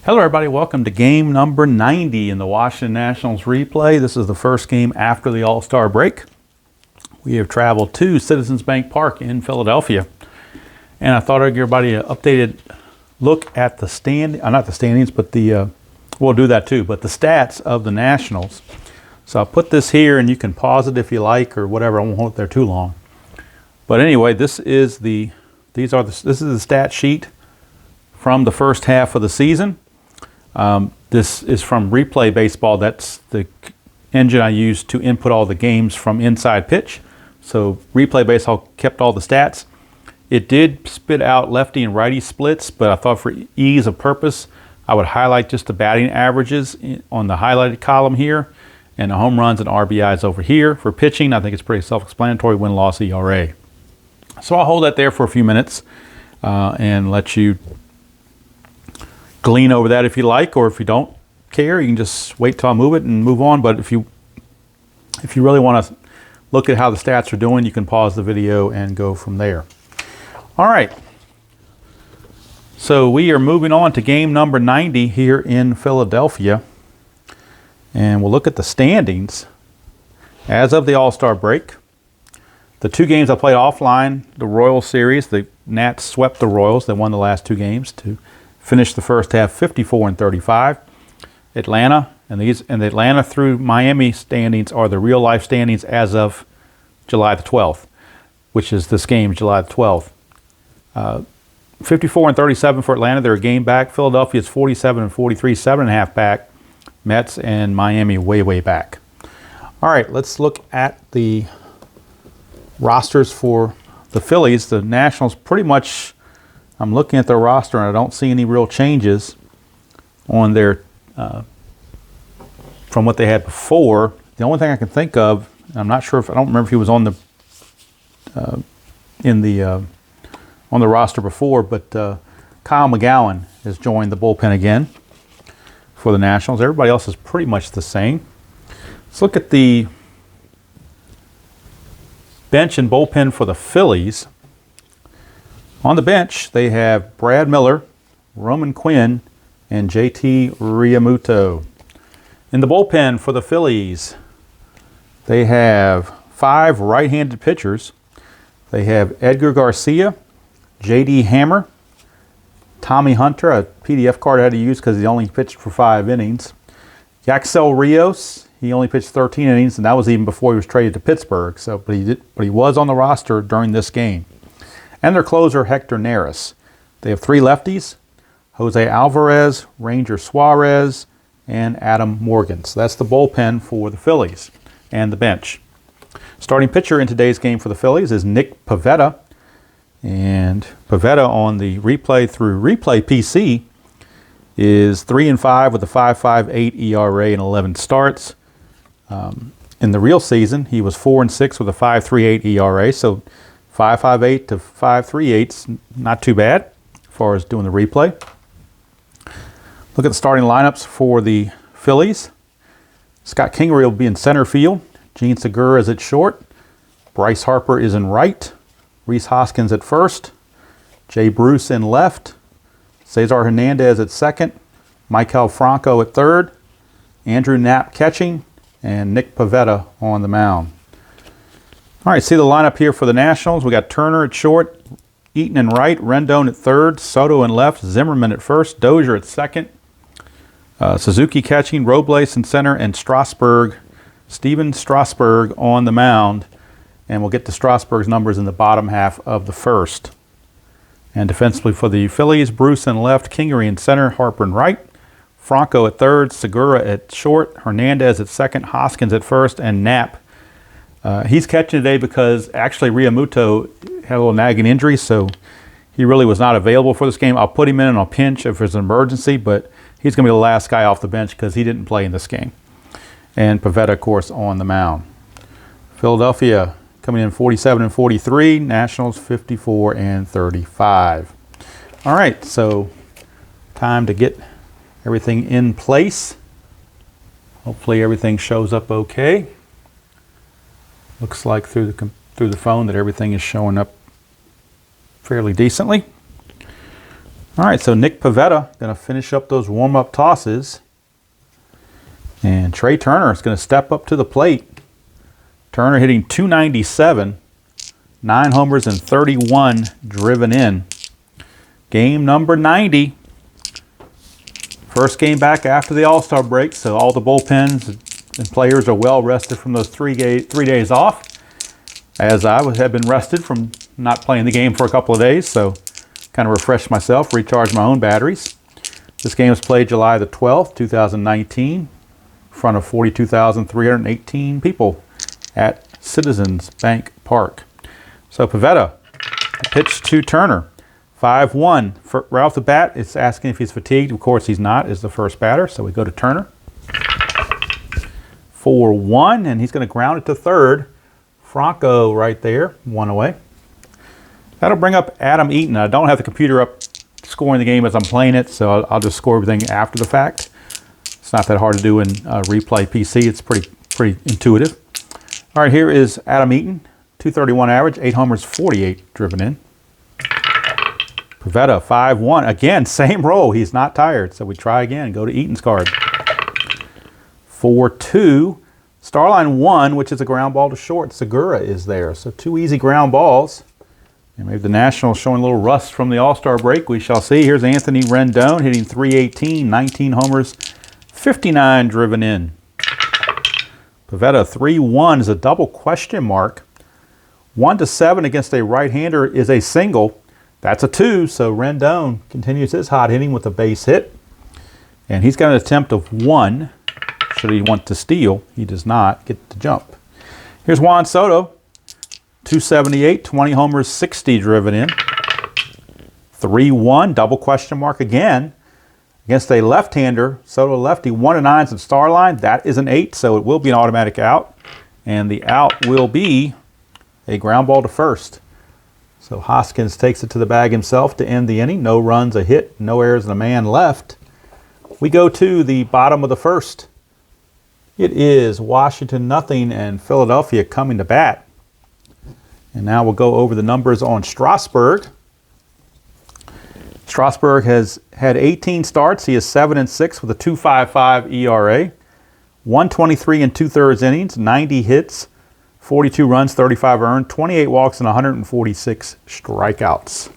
Hello everybody, welcome to game number 90 in the Washington Nationals replay. This is the first game after the All-Star break. We have traveled to Citizens Bank Park in Philadelphia. And I thought I'd give everybody an updated look at the not the standings, but we'll do that too, but the stats of the Nationals. So I'll put this here and you can pause it if you like or whatever. I won't hold it there too long. But anyway, this is the stat sheet from the first half of the season. This is from Replay Baseball. That's the engine I use to input all the games from Inside Pitch. So Replay Baseball kept all the stats. It did spit out lefty and righty splits, but I thought for ease of purpose, I would highlight just the batting averages on the highlighted column here and the home runs and RBIs over here. For pitching, I think it's pretty self-explanatory, win-loss ERA. So I'll hold that there for a few minutes and let you glean over that if you like, or if you don't care, you can just wait till I move it and move on. But if you really want to look at how the stats are doing, you can pause the video and go from there. All right. So we are moving on to game number 90 here in Philadelphia. And we'll look at the standings as of the All-Star break. The two games I played offline, the Royals series, the Nats swept the Royals. They won the last two games to finished the first half 54-35. Atlanta and the Atlanta through Miami standings are the real life standings as of July the 12th, which is this game, July the 12th. 54-37 for Atlanta. They're a game back. Philadelphia is 47-43, 7.5 back. Mets and Miami way back. All right, let's look at the rosters for the Phillies. The Nationals pretty much, I'm looking at their roster and I don't see any real changes on their from what they had before. The only thing I can think of, I'm not sure if I don't remember if he was on the on the roster before, but Kyle McGowan has joined the bullpen again for the Nationals. Everybody else is pretty much the same. Let's look at the bench and bullpen for the Phillies. On the bench, they have Brad Miller, Roman Quinn, and JT Realmuto. In the bullpen for the Phillies, they have 5 right-handed pitchers. They have Edgar Garcia, J.D. Hammer, Tommy Hunter, a PDF card I had to use because he only pitched for 5 innings. Yaxel Rios, he only pitched 13 innings, and that was even before he was traded to Pittsburgh. So, but he was on the roster during this game. And their closer, Hector Neris. They have 3 lefties, Jose Alvarez, Ranger Suarez, and Adam Morgan. So that's the bullpen for the Phillies and the bench. Starting pitcher in today's game for the Phillies is Nick Pivetta. And Pivetta on the replay through Replay PC is 3-5 with a 5.58 ERA and 11 starts. In the real season, he was 4-6 with a 5.38 ERA. So 5.58 to 5.38, not too bad as far as doing the replay. Look at the starting lineups for the Phillies. Scott Kingery will be in center field. Gene Segura is at short. Bryce Harper is in right. Rhys Hoskins at first. Jay Bruce in left. Cesar Hernandez at second. Maikel Franco at third. Andrew Knapp catching. And Nick Pivetta on the mound. All right, see the lineup here for the Nationals. We got Turner at short, Eaton in right, Rendon at third, Soto in left, Zimmerman at first, Dozier at second, Suzuki catching, Robles in center, and Steven Strasbourg on the mound. And we'll get to Strasburg's numbers in the bottom half of the first. And defensively for the Phillies, Bruce in left, Kingery in center, Harper in right, Franco at third, Segura at short, Hernandez at second, Hoskins at first, and Knapp. He's catching today because actually Realmuto had a little nagging injury, so he really was not available for this game. I'll put him in on a pinch if there's an emergency, but he's going to be the last guy off the bench because he didn't play in this game. And Pivetta, of course, on the mound. Philadelphia coming in 47-43, Nationals 54-35. All right, so time to get everything in place. Hopefully everything shows up okay. Looks like through the phone that everything is showing up fairly decently. All right, so Nick Pivetta going to finish up those warm-up tosses. And Trey Turner is going to step up to the plate. Turner hitting .297, 9 homers and 31 driven in. Game number 90. First game back after the All-Star break, so all the bullpens and players are well rested from those 3 days off, as I have been rested from not playing the game for a couple of days, so kind of refresh myself, recharge my own batteries. This game was played July the 12th, 2019, in front of 42,318 people at Citizens Bank Park. So Pivetta, pitch to Turner, 5-1. Right off the bat, it's asking if he's fatigued. Of course he's not, is the first batter, so we go to Turner. 4-1, and he's going to ground it to third. Franco right there, 1 away. That'll bring up Adam Eaton. I don't have the computer up scoring the game as I'm playing it, so I'll just score everything after the fact. It's not that hard to do in Replay PC. It's pretty intuitive. All right, here is Adam Eaton, .231 average, 8 homers, 48 driven in. Pivetta, 5-1. Again, same roll. He's not tired, so we try again. Go to Eaton's card. 4-2. Starline 1, which is a ground ball to short. Segura is there, so 2 easy ground balls. And maybe the Nationals showing a little rust from the All-Star break. We shall see. Here's Anthony Rendon hitting .318, 19 homers, 59 driven in. Pivetta, 3-1 is a double question mark. 1-7 against a right-hander is a single. That's a 2, so Rendon continues his hot hitting with a base hit. And he's got an attempt of 1. Should he want to steal, he does not get to jump. Here's Juan Soto, .278, 20 homers, 60 driven in. 3-1, double question mark again. Against a left-hander, Soto lefty, 1-9 some star line. That is an 8, so it will be an automatic out. And the out will be a ground ball to first. So Hoskins takes it to the bag himself to end the inning. No runs, a hit, no errors, and a man left. We go to the bottom of the first. It is Washington nothing and Philadelphia coming to bat. And now we'll go over the numbers on Strasbourg. Strasbourg has had 18 starts. He is 7-6 with a 2.55 ERA. 123 2/3 innings, 90 hits, 42 runs, 35 earned, 28 walks, and 146 strikeouts.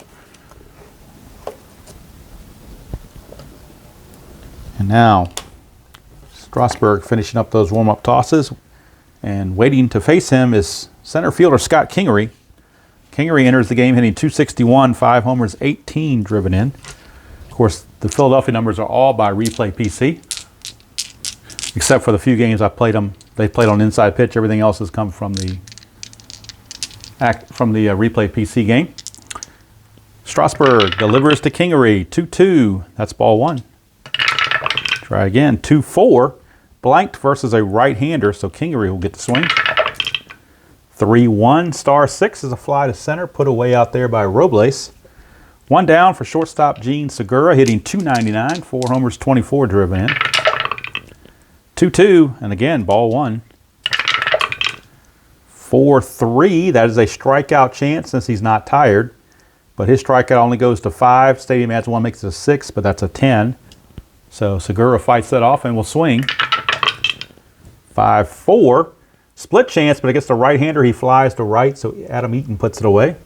And now Strasbourg finishing up those warm-up tosses, and waiting to face him is center fielder Scott Kingery. Kingery enters the game hitting .261, 5 homers, 18 driven in. Of course, the Philadelphia numbers are all by Replay PC, except for the few games I played them. They played on inside pitch. Everything else has come from the Replay PC game. Strasbourg delivers to Kingery, 2-2. That's ball 1. Try again, 2-4. Blanked versus a right-hander, so Kingery will get the swing. 3-1, star 6 is a fly to center, put away out there by Robles. 1 down for shortstop Gene Segura, hitting .299, 4 homers, 24 driven in. 2-2, and again, ball 1. 4-3, that is a strikeout chance since he's not tired, but his strikeout only goes to 5. Stadium adds 1, makes it a 6, but that's a 10. So Segura fights that off and will swing. 5-4. Split chance, but against the right-hander, he flies to right, so Adam Eaton puts it away.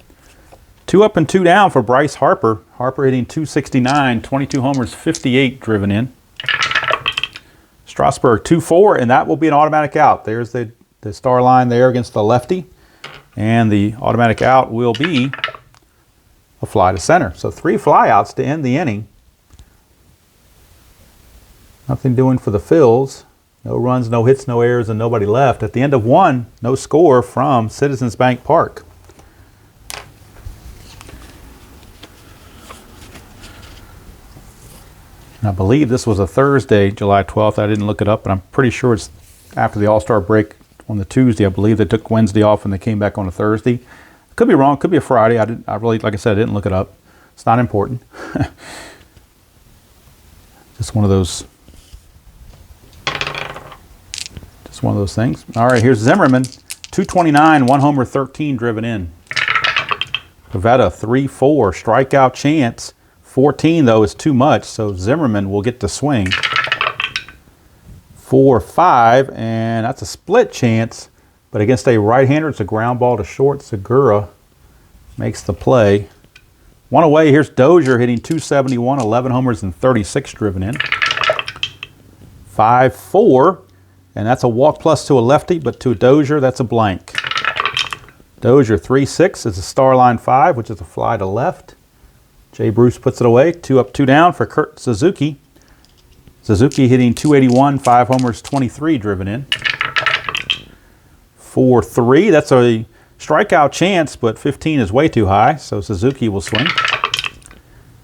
2 up and 2 down for Bryce Harper. Harper hitting .269, 22 homers, 58 driven in. Strasbourg 2-4, and that will be an automatic out. There's the star line there against the lefty. And the automatic out will be a fly to center. So 3 flyouts to end the inning. Nothing doing for the Phils. No runs, no hits, no errors, and nobody left. At the end of 1, no score from Citizens Bank Park. And I believe this was a Thursday, July 12th. I didn't look it up, but I'm pretty sure it's after the All-Star break on the Tuesday. I believe they took Wednesday off and they came back on a Thursday. Could be wrong. Could be a Friday. I really, like I said, I didn't look it up. It's not important. Just one of those things. All right, here's Zimmerman, .229, 1 homer, 13 driven in. Pivetta, 3-4, strikeout chance, 14, though, is too much, so Zimmerman will get the swing. 4-5, and that's a split chance, but against a right-hander, it's a ground ball to short. Segura makes the play. One away, here's Dozier hitting .271, 11 homers and 36 driven in. 5-4, and that's a walk plus to a lefty, but to a Dozier, that's a blank. Dozier 3-6 is a star line 5, which is a fly to left. Jay Bruce puts it away. 2 up, 2 down for Kurt Suzuki. Suzuki hitting .281, 5 homers, 23 driven in. 4-3, that's a strikeout chance, but 15 is way too high, so Suzuki will swing.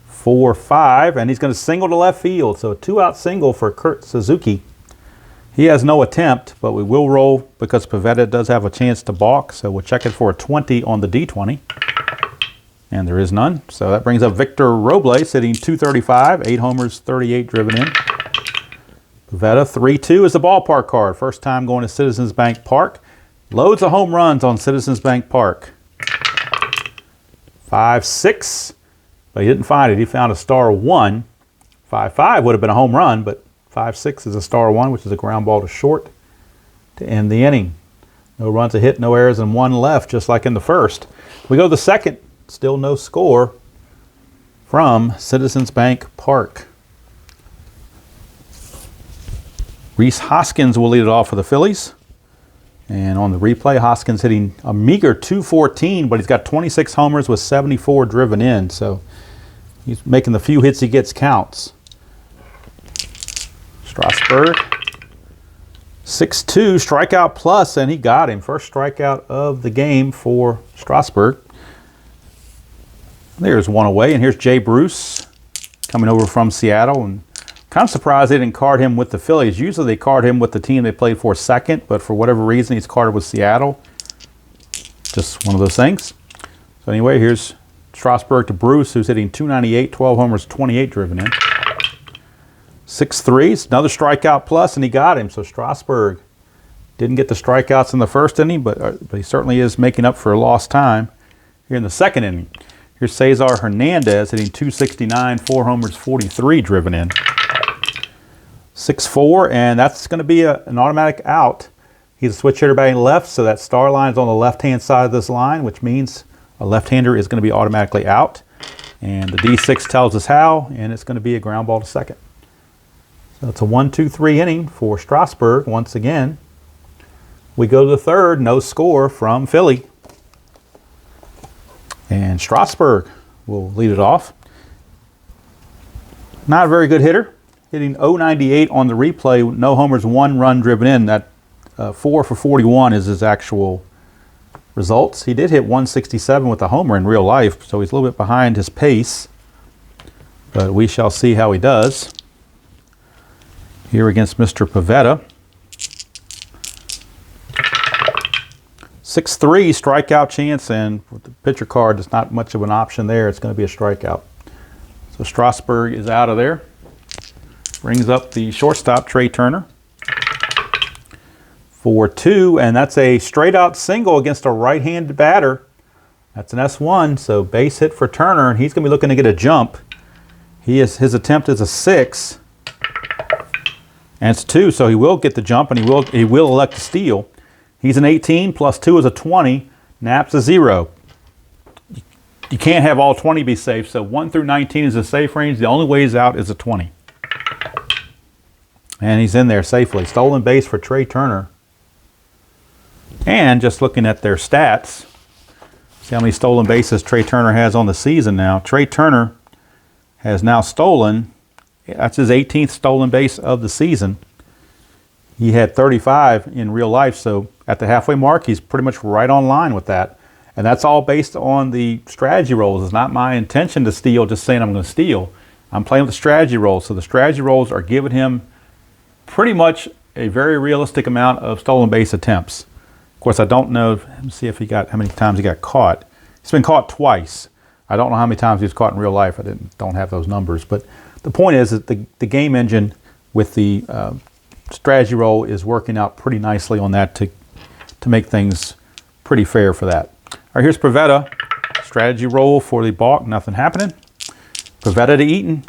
4-5, and he's going to single to left field, so a 2-out single for Kurt Suzuki. He has no attempt, but we will roll because Pivetta does have a chance to balk, so we'll check it for a 20 on the D20. And there is none, so that brings up Victor Robles hitting .235, 8 homers, 38 driven in. Pivetta 3-2 is the ballpark card. First time going to Citizens Bank Park. Loads of home runs on Citizens Bank Park. 5-6, but he didn't find it. He found a star 1. 5-5 would have been a home run, but 5-6 is a star 1, which is a ground ball to short to end the inning. No runs a hit, no errors, and 1 left, just like in the first. We go to the second. Still no score from Citizens Bank Park. Rhys Hoskins will lead it off for the Phillies. And on the replay, Hoskins hitting a meager .214, but he's got 26 homers with 74 driven in. So he's making the few hits he gets counts. Strasbourg, 6-2, strikeout plus, and he got him. First strikeout of the game for Strasbourg. There's one away, and here's Jay Bruce coming over from Seattle. And kind of surprised they didn't card him with the Phillies. Usually they card him with the team they played for second, but for whatever reason he's carded with Seattle. Just one of those things. So anyway, here's Strasbourg to Bruce, who's hitting .298, 12 homers, 28 driven in. 6-3, another strikeout plus, and he got him. So Strasbourg didn't get the strikeouts in the first inning, but he certainly is making up for lost time here in the second inning. Here's Cesar Hernandez hitting .269, 4 homers, 43 driven in. 6-4, and that's going to be an automatic out. He's a switch hitter batting left, so that star line's on the left-hand side of this line, which means a left-hander is going to be automatically out. And the D6 tells us how, and it's going to be a ground ball to second. So it's a 1-2-3 inning for Strasbourg once again. We go to the third, no score from Philly. And Strasbourg will lead it off. Not a very good hitter. Hitting .098 on the replay, no homers, 1 run driven in. That 4 for 41 is his actual results. He did hit .167 with a homer in real life, so he's a little bit behind his pace. But we shall see how he does here against Mr. Pivetta. 6-3, strikeout chance, and with the pitcher card, there's not much of an option there. It's going to be a strikeout. So Strasbourg is out of there. Brings up the shortstop, Trey Turner. 4-2, and that's a straight-out single against a right-handed batter. That's an S1, so base hit for Turner, and he's going to be looking to get a jump. His attempt is a 6, and it's 2, so he will get the jump, and he will elect to steal. He's an 18, plus 2 is a 20, Nap's a 0. You can't have all 20 be safe, so 1 through 19 is a safe range. The only ways out is a 20. And he's in there safely. Stolen base for Trey Turner. And just looking at their stats, see how many stolen bases Trey Turner has on the season now. Trey Turner has now stolen, that's his 18th stolen base of the season. He had 35 in real life, so at the halfway mark, he's pretty much right on line with that. And that's all based on the strategy rolls. It's not my intention to steal, just saying I'm going to steal. I'm playing with the strategy rolls. So the strategy rolls are giving him pretty much a very realistic amount of stolen base attempts. Of course, I don't know, let me see if how many times he got caught. He's been caught twice. I don't know how many times he was caught in real life. Don't have those numbers. But the point is that the game engine with the strategy roll is working out pretty nicely on that to make things pretty fair for that. All right, here's Pivetta. Strategy roll for the balk, nothing happening. Pivetta to Eaton.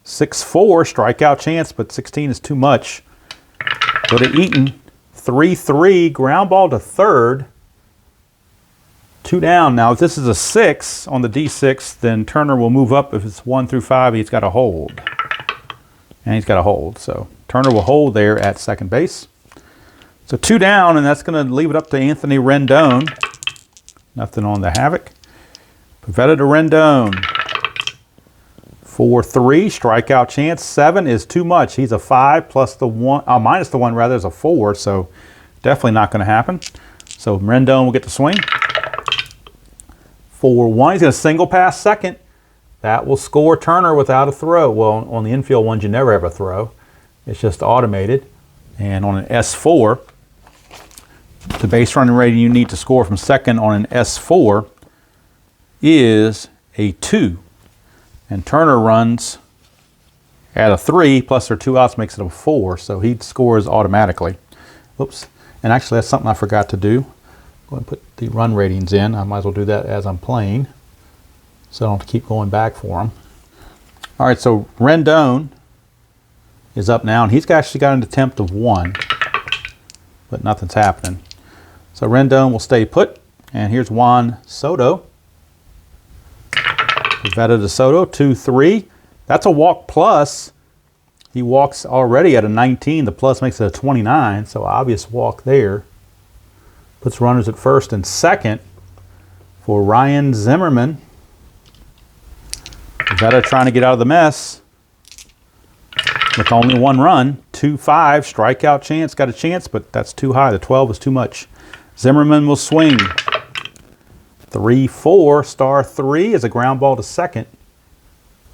6-4, strikeout chance, but 16 is too much. Go to Eaton. 3-3, ground ball to third. 2 down. Now, if this is a 6 on the D6, then Turner will move up. If it's 1 through 5, he's got to hold. And he's got to hold. So Turner will hold there at second base. So 2 down, and that's going to leave it up to Anthony Rendon. Nothing on the Havoc. Pivetta to Rendon. 4-3, strikeout chance. 7 is too much. He's a 5 plus the 1, minus the 1 rather, is a 4. So definitely not going to happen. So Rendon will get the swing. 4-1. He's going to single pass second. That will score Turner without a throw. Well, on the infield ones, you never have a throw. It's just automated. And on an S4, the base running rating you need to score from second on an S4 is a 2. And Turner runs at a 3, plus their 2 outs makes it a 4. So he scores automatically. Oops. And actually, that's something I forgot to do. Go ahead and put the run ratings in. I might as well do that as I'm playing, so I don't have to keep going back for them. All right, so Rendon is up now, and he's actually got an attempt of 1, but nothing's happening. So Rendon will stay put, and here's Juan Soto. Pivetta to Soto, 2-3. That's a walk plus. He walks already at a 19. The plus makes it a 29, so obvious walk there. Puts runners at first and second for Ryan Zimmerman. Pivetta trying to get out of the mess with only 1 run. 2-5, strikeout chance. Got a chance, but that's too high. The 12 is too much. Zimmerman will swing. 3-4, star 3 is a ground ball to second.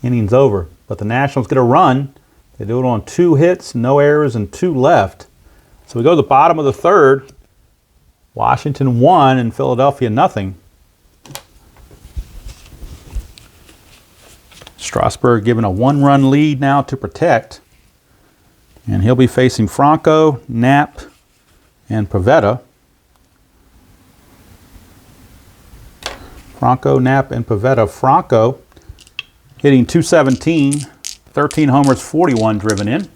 Inning's over. But the Nationals get a run. They do it on 2 hits, no errors, and 2 left. So we go to the bottom of the third. Washington 1 and Philadelphia nothing. Strasbourg given a 1-run lead now to protect. And he'll be facing Franco, Knapp, and Pivetta. Franco, Knapp, and Pivetta. Franco hitting .217, 13 homers, 41 driven in.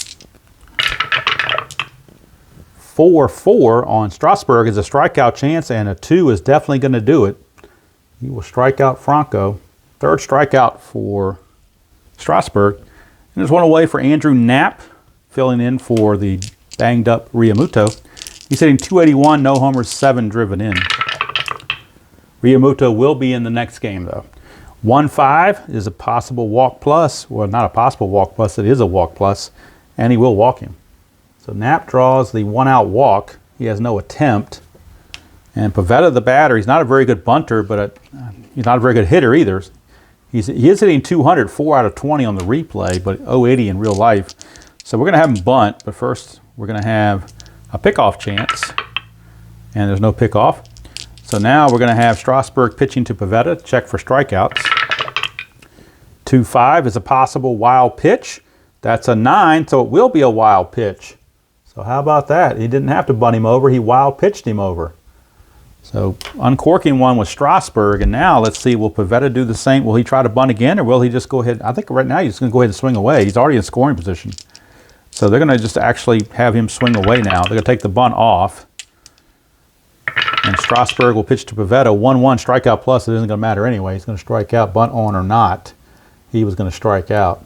4-4 on Strasbourg is a strikeout chance, and a 2 is definitely going to do it. He will strike out Franco. 3rd strikeout for Strasbourg. And there's 1 away for Andrew Knapp, filling in for the banged up Realmuto. He's hitting .281, no homers, 7 driven in. Realmuto will be in the next game, though. 1-5 is a possible walk plus. Well, not a possible walk plus, it is a walk plus, and he will walk him. So Knapp draws the 1-out walk. He has no attempt. And Pivetta, the batter, he's not a very good bunter, but he's not a very good hitter either. He is hitting .200, 4 out of 20 on the replay, but .080 in real life. So we're going to have him bunt, but first we're going to have a pickoff chance. And there's no pickoff. So now we're going to have Strasbourg pitching to Pivetta, check for strikeouts. 2-5 is a possible wild pitch. That's a 9, so it will be a wild pitch. So how about that? He didn't have to bunt him over. He wild pitched him over. So uncorking one with Strasbourg. And now let's see, will Pivetta do the same? Will he try to bunt again, or will he just go ahead? I think right now he's going to go ahead and swing away. He's already in scoring position. So they're going to just actually have him swing away now. They're going to take the bunt off. And Strasbourg will pitch to Pivetta. 1-1 strikeout plus. It isn't going to matter anyway. He's going to strike out, bunt on or not. He was going to strike out.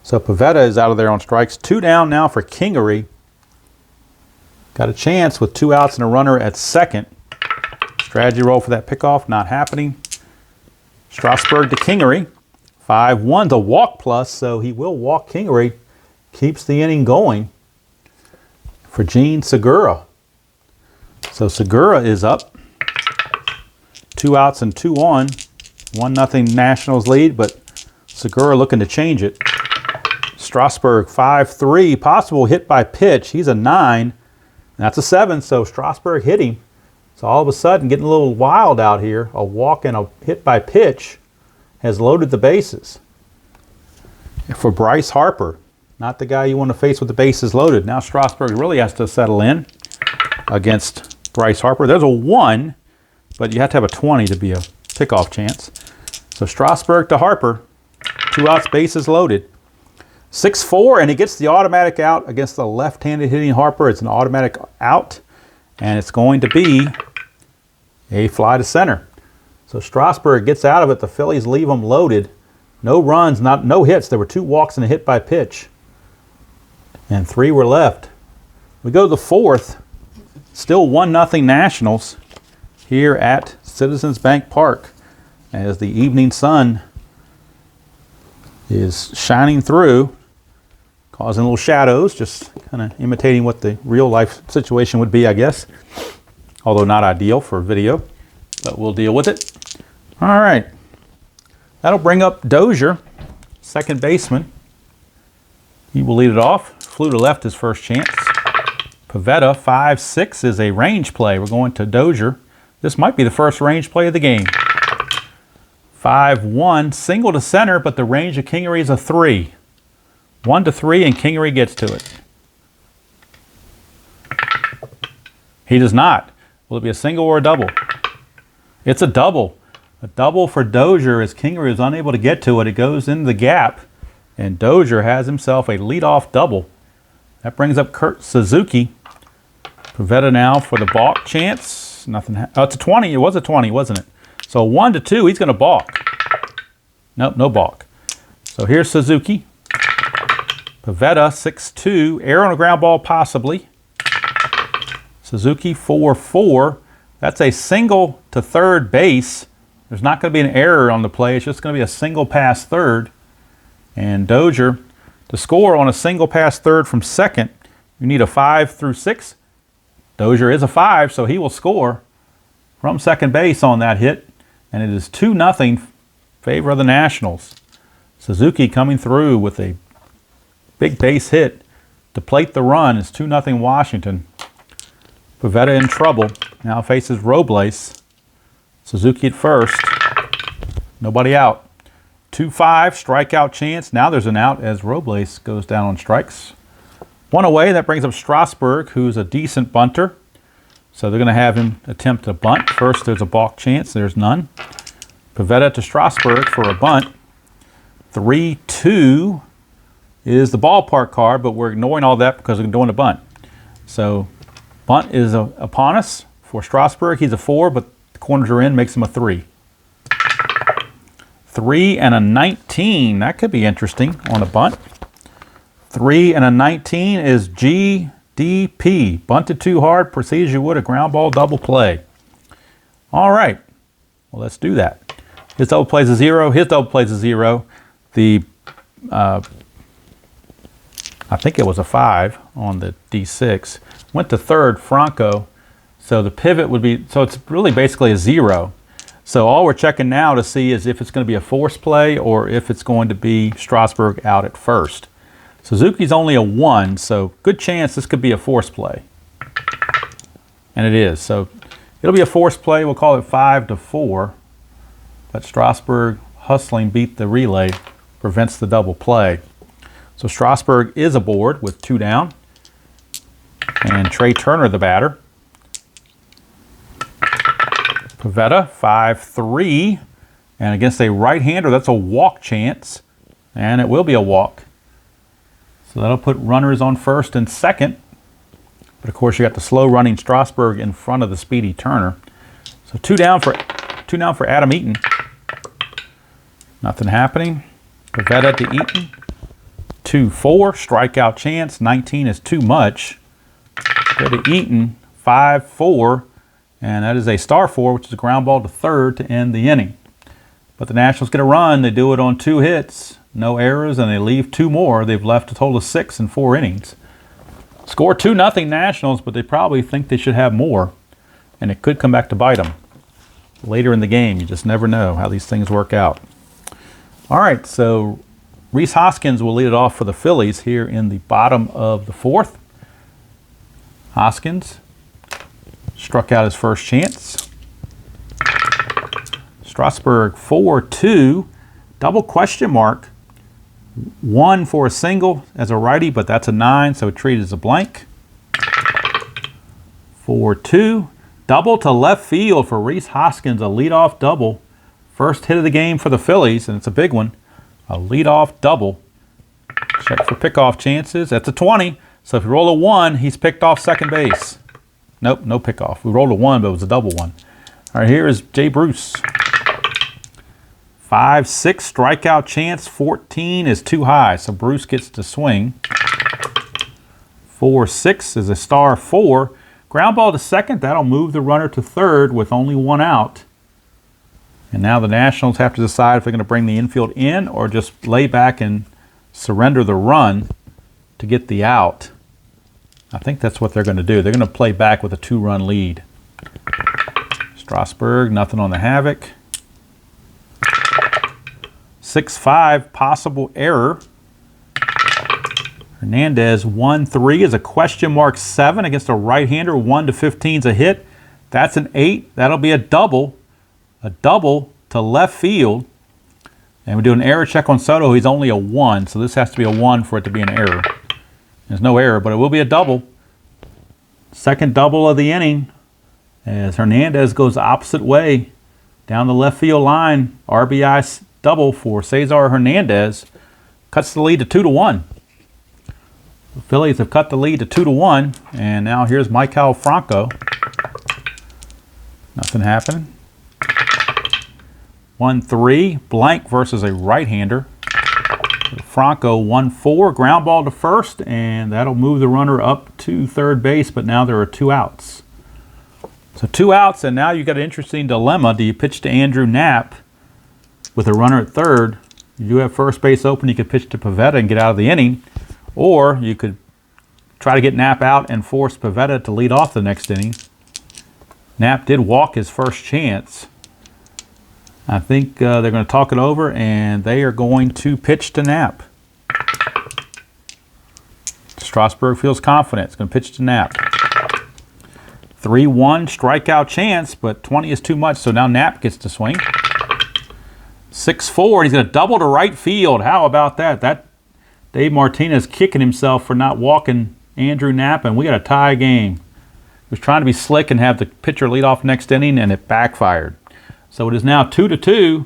So Pivetta is out of there on strikes. 2 down now for Kingery. Got a chance with 2 outs and a runner at second. Strategy roll for that pickoff, not happening. Strasbourg to Kingery. 5-1's a walk plus, so he will walk Kingery. Keeps the inning going for Gene Segura. So Segura is up. 2 outs and 2 on. 1-0 Nationals lead, but Segura looking to change it. Strasbourg 5-3, possible hit by pitch. He's a 9. That's a 7, so Strasbourg hit him. So all of a sudden, getting a little wild out here. A walk and a hit by pitch has loaded the bases. For Bryce Harper, not the guy you want to face with the bases loaded. Now Strasbourg really has to settle in against Bryce Harper. There's a 1, but you have to have a 20 to be a pickoff chance. So Strasbourg to Harper. 2 outs, bases loaded. 6-4, and he gets the automatic out against the left-handed hitting Harper. It's an automatic out, and it's going to be a fly to center. So Strasbourg gets out of it. The Phillies leave them loaded. No runs, no hits. There were 2 walks and a hit by pitch, and 3 were left. We go to the 4th. Still 1-0 Nationals here at Citizens Bank Park as the evening sun is shining through, causing little shadows, just kind of imitating what the real life situation would be, I guess. Although not ideal for video, but we'll deal with it. All right. That'll bring up Dozier, second baseman. He will lead it off. Flew to left his first chance. Pivetta, 5-6 is a range play. We're going to Dozier. This might be the first range play of the game. 5-1, single to center, but the range of Kingery is a 3. 1-3, and Kingery gets to it. He does not. Will it be a single or a double? It's a double. A double for Dozier as Kingery is unable to get to it. It goes into the gap, and Dozier has himself a leadoff double. That brings up Kurt Suzuki. Pivetta now for the balk chance. Nothing. Oh, it's a 20. It was a 20, wasn't it? So 1-2, he's going to balk. Nope, no balk. So here's Suzuki. Pivetta, 6-2. Error on a ground ball, possibly. Suzuki, 4-4. That's a single to third base. There's not going to be an error on the play. It's just going to be a single pass third. And Dozier, to score on a single pass third from second, you need a 5 through 6. Dozier is a 5, so he will score from second base on that hit. And it is 2-0 favor of the Nationals. Suzuki coming through with a big base hit to plate the run. It's 2-0 Washington. Pivetta in trouble. Now faces Robles. Suzuki at first. Nobody out. 2-5, strikeout chance. Now there's an out as Robles goes down on strikes. 1 away. That brings up Strasbourg, who's a decent bunter. So they're going to have him attempt a bunt. First, there's a balk chance. There's none. Pivetta to Strasbourg for a bunt. 3-2 is the ballpark card, but we're ignoring all that because we're doing a bunt. So bunt is upon us for Strasbourg. He's a 4, but the corners are in, makes him a 3. 3 and a 19. That could be interesting on a bunt. 3 and a 19 is GDP. Bunted too hard, proceed as you would a ground ball double play. All right. Well, let's do that. His double plays a 0. His double plays a 0. The I think it was a 5 on the D6. Went to third, Franco. So the pivot would be, so it's really basically a 0. So all we're checking now to see is if it's going to be a force play or if it's going to be Strasbourg out at first. Suzuki's only a 1, so good chance this could be a force play. And it is. So it'll be a force play. We'll call it 5-4. But Strasbourg hustling beat the relay, prevents the double play. So Strasbourg is aboard with 2 down. And Trey Turner the batter. Pivetta, 5-3. And against a right-hander, that's a walk chance. And it will be a walk. So that'll put runners on first and second. But of course, you got the slow-running Strasbourg in front of the speedy Turner. So 2 down for Adam Eaton. Nothing happening. Pivetta to Eaton. 2-4, strikeout chance. 19 is too much. Go to Eaton, 5-4, and that is a star 4, which is a ground ball to third to end the inning. But the Nationals get a run. They do it on 2 hits, no errors, and they leave 2 more. They've left a total of 6 in 4 innings. Score 2-0 Nationals, but they probably think they should have more, and it could come back to bite them later in the game. You just never know how these things work out. All right, so Rhys Hoskins will lead it off for the Phillies here in the bottom of the 4th. Hoskins struck out his first chance. Strasbourg 4-2, double question mark. 1 for a single as a righty, but that's a 9, so treated as a blank. 4-2, double to left field for Rhys Hoskins, a leadoff double First hit of the game for the Phillies, and it's a big one. A leadoff double. Check for pickoff chances. That's a 20. So if you roll a 1, he's picked off second base. Nope, no pickoff. We rolled a 1, but it was a double one. All right, here is Jay Bruce. 5-6 strikeout chance. 14 is too high, so Bruce gets to swing. 4-6 is a star 4. Ground ball to second. That'll move the runner to third with only 1 out. And now the Nationals have to decide if they're going to bring the infield in or just lay back and surrender the run to get the out. I think that's what they're going to do. They're going to play back with a 2-run lead. Strasbourg, nothing on the Havoc. 6-5, possible error. Hernandez, 1-3 is a question mark 7 against a right-hander. 1-15 is a hit. That's an 8. That'll be a double. A double to left field. And we do an error check on Soto. He's only a 1, so this has to be a 1 for it to be an error. There's no error, but it will be a double. Second double of the inning as Hernandez goes opposite way down the left field line. RBI double for Cesar Hernandez. Cuts the lead to 2-1. The Phillies have cut the lead to 2-1, and now here's Michael Franco. Nothing happened. 1-3, blank versus a right-hander. Franco 1-4, ground ball to first, and that'll move the runner up to third base, but now there are 2 outs. So 2 outs, and now you've got an interesting dilemma. Do you pitch to Andrew Knapp with a runner at third? You do have first base open. You could pitch to Pivetta and get out of the inning, or you could try to get Knapp out and force Pivetta to lead off the next inning. Knapp did walk his first chance. I think they're going to talk it over, and they are going to pitch to Knapp. Strasbourg feels confident. It's going to pitch to Knapp. 3-1 strikeout chance, but 20 is too much, so now Knapp gets to swing. 6-4, and he's going to double to right field. How about that? That Dave Martinez kicking himself for not walking Andrew Knapp, and we got a tie game. He was trying to be slick and have the pitcher lead off next inning, and it backfired. So it is now 2-2,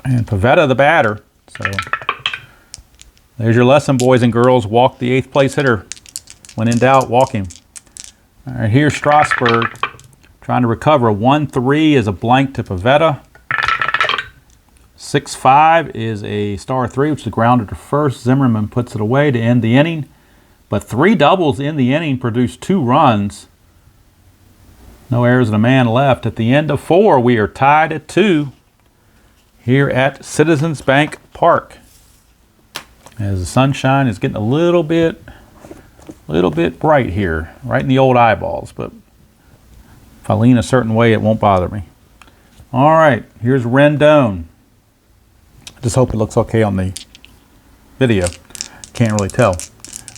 and Pivetta the batter. So there's your lesson, boys and girls. Walk the 8th place hitter. When in doubt, walk him. All right, here's Strasbourg trying to recover. 1-3 is a blank to Pivetta. 6-5 is a star 3, which is a grounder to first. Zimmerman puts it away to end the inning. But 3 doubles in the inning produce 2 runs. No errors and a man left. At the end of 4, we are tied at 2 here at Citizens Bank Park. As the sunshine is getting a little bit bright here, right in the old eyeballs. But if I lean a certain way, it won't bother me. All right, here's Rendon. I just hope it looks okay on the video. Can't really tell.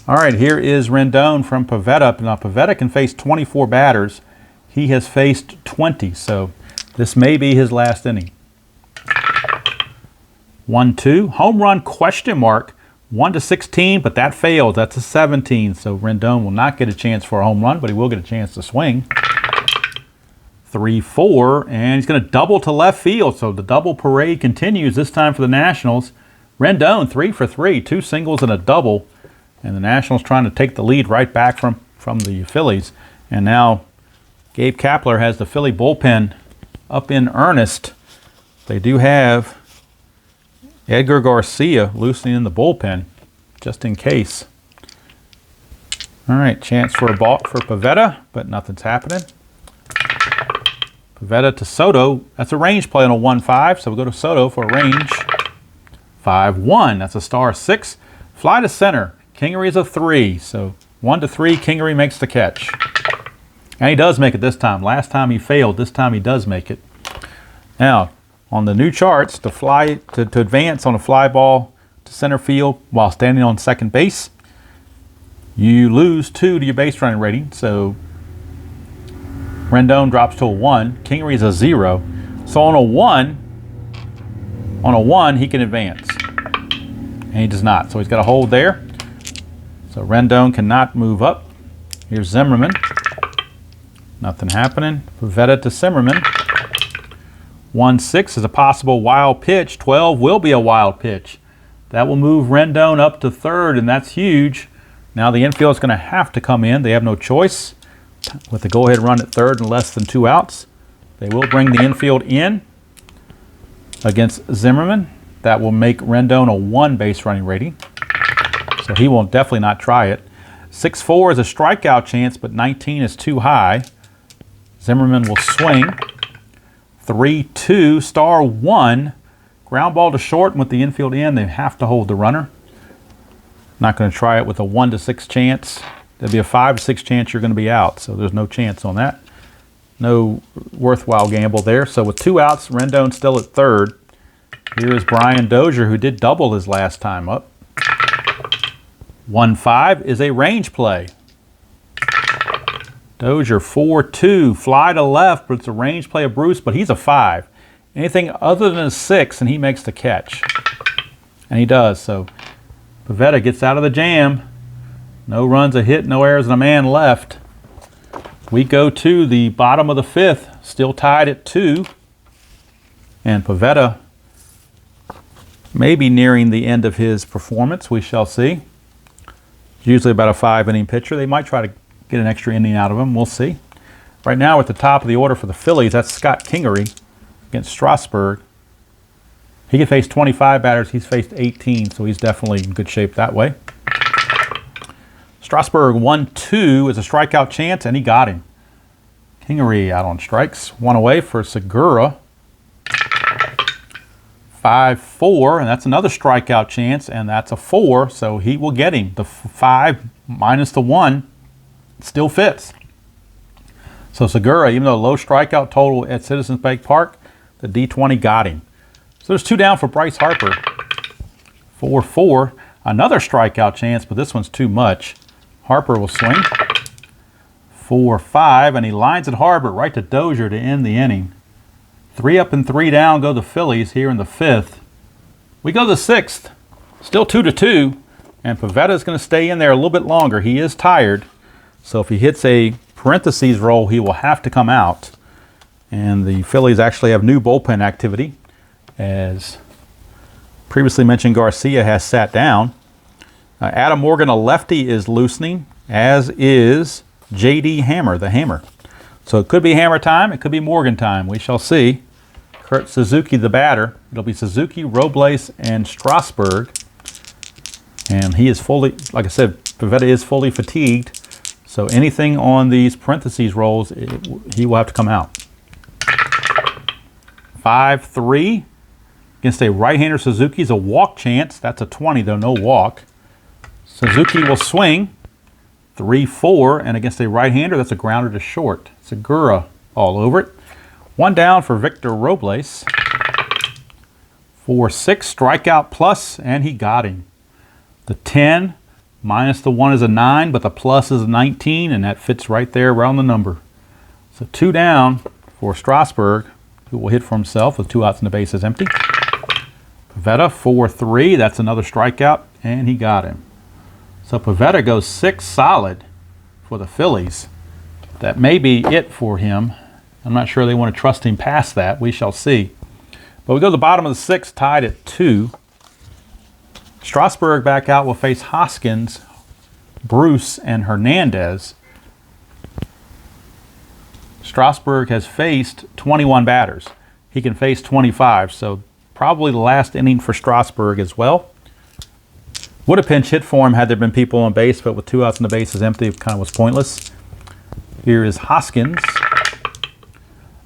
All right, here is Rendon from Pivetta. Now, Pivetta can face 24 batters. He has faced 20, so this may be his last inning. 1-2, home run question mark, 1-16, but that failed. That's a 17, so Rendon will not get a chance for a home run, but he will get a chance to swing. 3-4, and he's going to double to left field, so the double parade continues, this time for the Nationals. Rendon, 3 for 3, 2 singles and a double, and the Nationals trying to take the lead right back from the Phillies. And now Gabe Kapler has the Philly bullpen up in earnest. They do have Edgar Garcia loosening in the bullpen, just in case. All right, chance for a ball for Pivetta, but nothing's happening. Pivetta to Soto. That's a range play on a 1-5, so we'll go to Soto for a range. 5-1, that's a star 6. Fly to center. Kingery is a 3, so 1-3, Kingery makes the catch. And he does make it this time. Last time he failed, this time he does make it. Now, on the new charts, to advance on a fly ball to center field while standing on second base, you lose 2 to your base running rating, so Rendon drops to a 1. Kingery is a 0. So on a 1, he can advance. And he does not. So he's got a hold there. So Rendon cannot move up. Here's Zimmerman. Nothing happening. Pivetta to Zimmerman. 1-6 is a possible wild pitch. 12 will be a wild pitch. That will move Rendon up to third, and that's huge. Now the infield is going to have to come in. They have no choice. With the go-ahead run at third and less than 2 outs, they will bring the infield in against Zimmerman. That will make Rendon a 1 base running rating. So he will definitely not try it. 6-4 is a strikeout chance, but 19 is too high. Zimmerman will swing. 3-2, star 1. Ground ball to short, and with the infield in, they have to hold the runner. Not going to try it with a 1-6 chance. There'll be a 5-6 chance you're going to be out, so there's no chance on that. No worthwhile gamble there. So with 2 outs, Rendon still at third. Here is Brian Dozier, who did double his last time up. 1-5 is a range play. Dozier 4-2, fly to left, but it's a range play of Bruce, but he's a 5. Anything other than a 6, and he makes the catch. And he does, so Pivetta gets out of the jam. No runs, a hit, no errors, and a man left. We go to the bottom of the 5th, still tied at 2. And Pivetta may be nearing the end of his performance. We shall see. Usually about a 5-inning pitcher. They might try to get an extra inning out of him. We'll see. Right now, we're at the top of the order for the Phillies. That's Scott Kingery against Strasbourg. He can face 25 batters. He's faced 18, so he's definitely in good shape that way. Strasbourg 1-2 is a strikeout chance, and he got him. Kingery out on strikes. 1 away for Segura. 5-4, and that's another strikeout chance, and that's a 4, so he will get him. The 5 minus the 1 still fits. So Segura, even though low strikeout total at Citizens Bank Park, the D20 got him. So there's 2 down for Bryce Harper. 4-4, another strikeout chance, but this one's too much. Harper will swing. 4-5, and he lines it Harper right to Dozier to end the inning. 3 up and 3 down go the Phillies here in the 5th. We go to the 6th, still 2-2, and Pivetta is going to stay in there a little bit longer. He is tired, so if he hits a parentheses roll, he will have to come out. And the Phillies actually have new bullpen activity. As previously mentioned, Garcia has sat down. Adam Morgan, a lefty, is loosening, as is J.D. Hammer, the hammer. So it could be Hammer time, it could be Morgan time. We shall see. Kurt Suzuki, the batter. It'll be Suzuki, Robles, and Strasbourg. And he is fully, like I said, Pivetta is fully fatigued. So anything on these parentheses rolls, he will have to come out. 5-3 against a right-hander. Suzuki's a walk chance. That's a 20, though, no walk. Suzuki will swing. 3-4, and against a right-hander, that's a grounder to short. Segura all over it. 1 down for Victor Robles. 4-6, strikeout plus, and he got him. The 10 minus the 1 is a 9, but the plus is a 19, and that fits right there around the number. So 2 down for Strasbourg, who will hit for himself with 2 outs and the base is empty. Pivetta, 4-3, that's another strikeout, and he got him. So Pivetta goes 6 solid for the Phillies. That may be it for him. I'm not sure they want to trust him past that. We shall see. But we go to the bottom of the 6th, tied at 2. Strasbourg back out will face Hoskins, Bruce, and Hernandez. Strasbourg has faced 21 batters. He can face 25, so probably the last inning for Strasbourg as well. Would have pinch hit for him had there been people on base, but with 2 outs and the base is empty, it kind of was pointless. Here is Hoskins.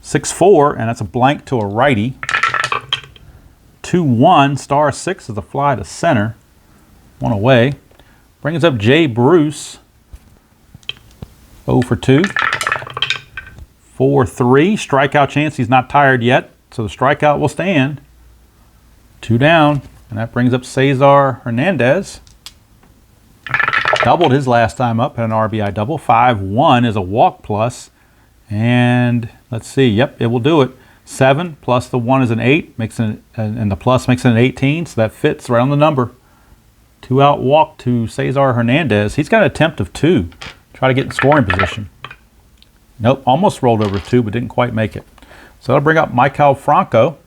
6-4, and that's a blank to a righty. 2-1, star 6 is a fly to center. 1 away. Brings up Jay Bruce. 0 for 2. 4-3, strikeout chance. He's not tired yet, so the strikeout will stand. 2 down, and that brings up Cesar Hernandez. Doubled his last time up, had an RBI double. 5-1 is a walk plus. And let's see, yep, it will do it. 7 plus the 1 is an 8, and the plus makes it an 18, so that fits around the number. 2 out walk to Cesar Hernandez. He's got an attempt of 2. Try to get in scoring position. Nope, almost rolled over 2, but didn't quite make it. So that'll bring up Michael Franco.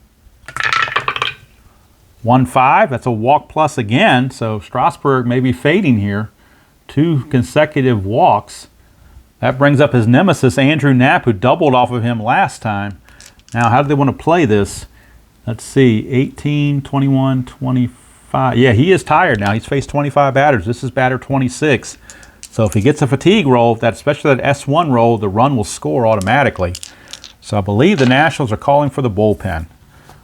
1-5. That's a walk plus again. So Strasbourg may be fading here. 2 consecutive walks. That brings up his nemesis, Andrew Knapp, who doubled off of him last time. Now, how do they want to play this? Let's see. 18, 21, 25. Yeah, he is tired now. He's faced 25 batters. This is batter 26. So if he gets a fatigue roll, especially that S1 roll, the run will score automatically. So I believe the Nationals are calling for the bullpen.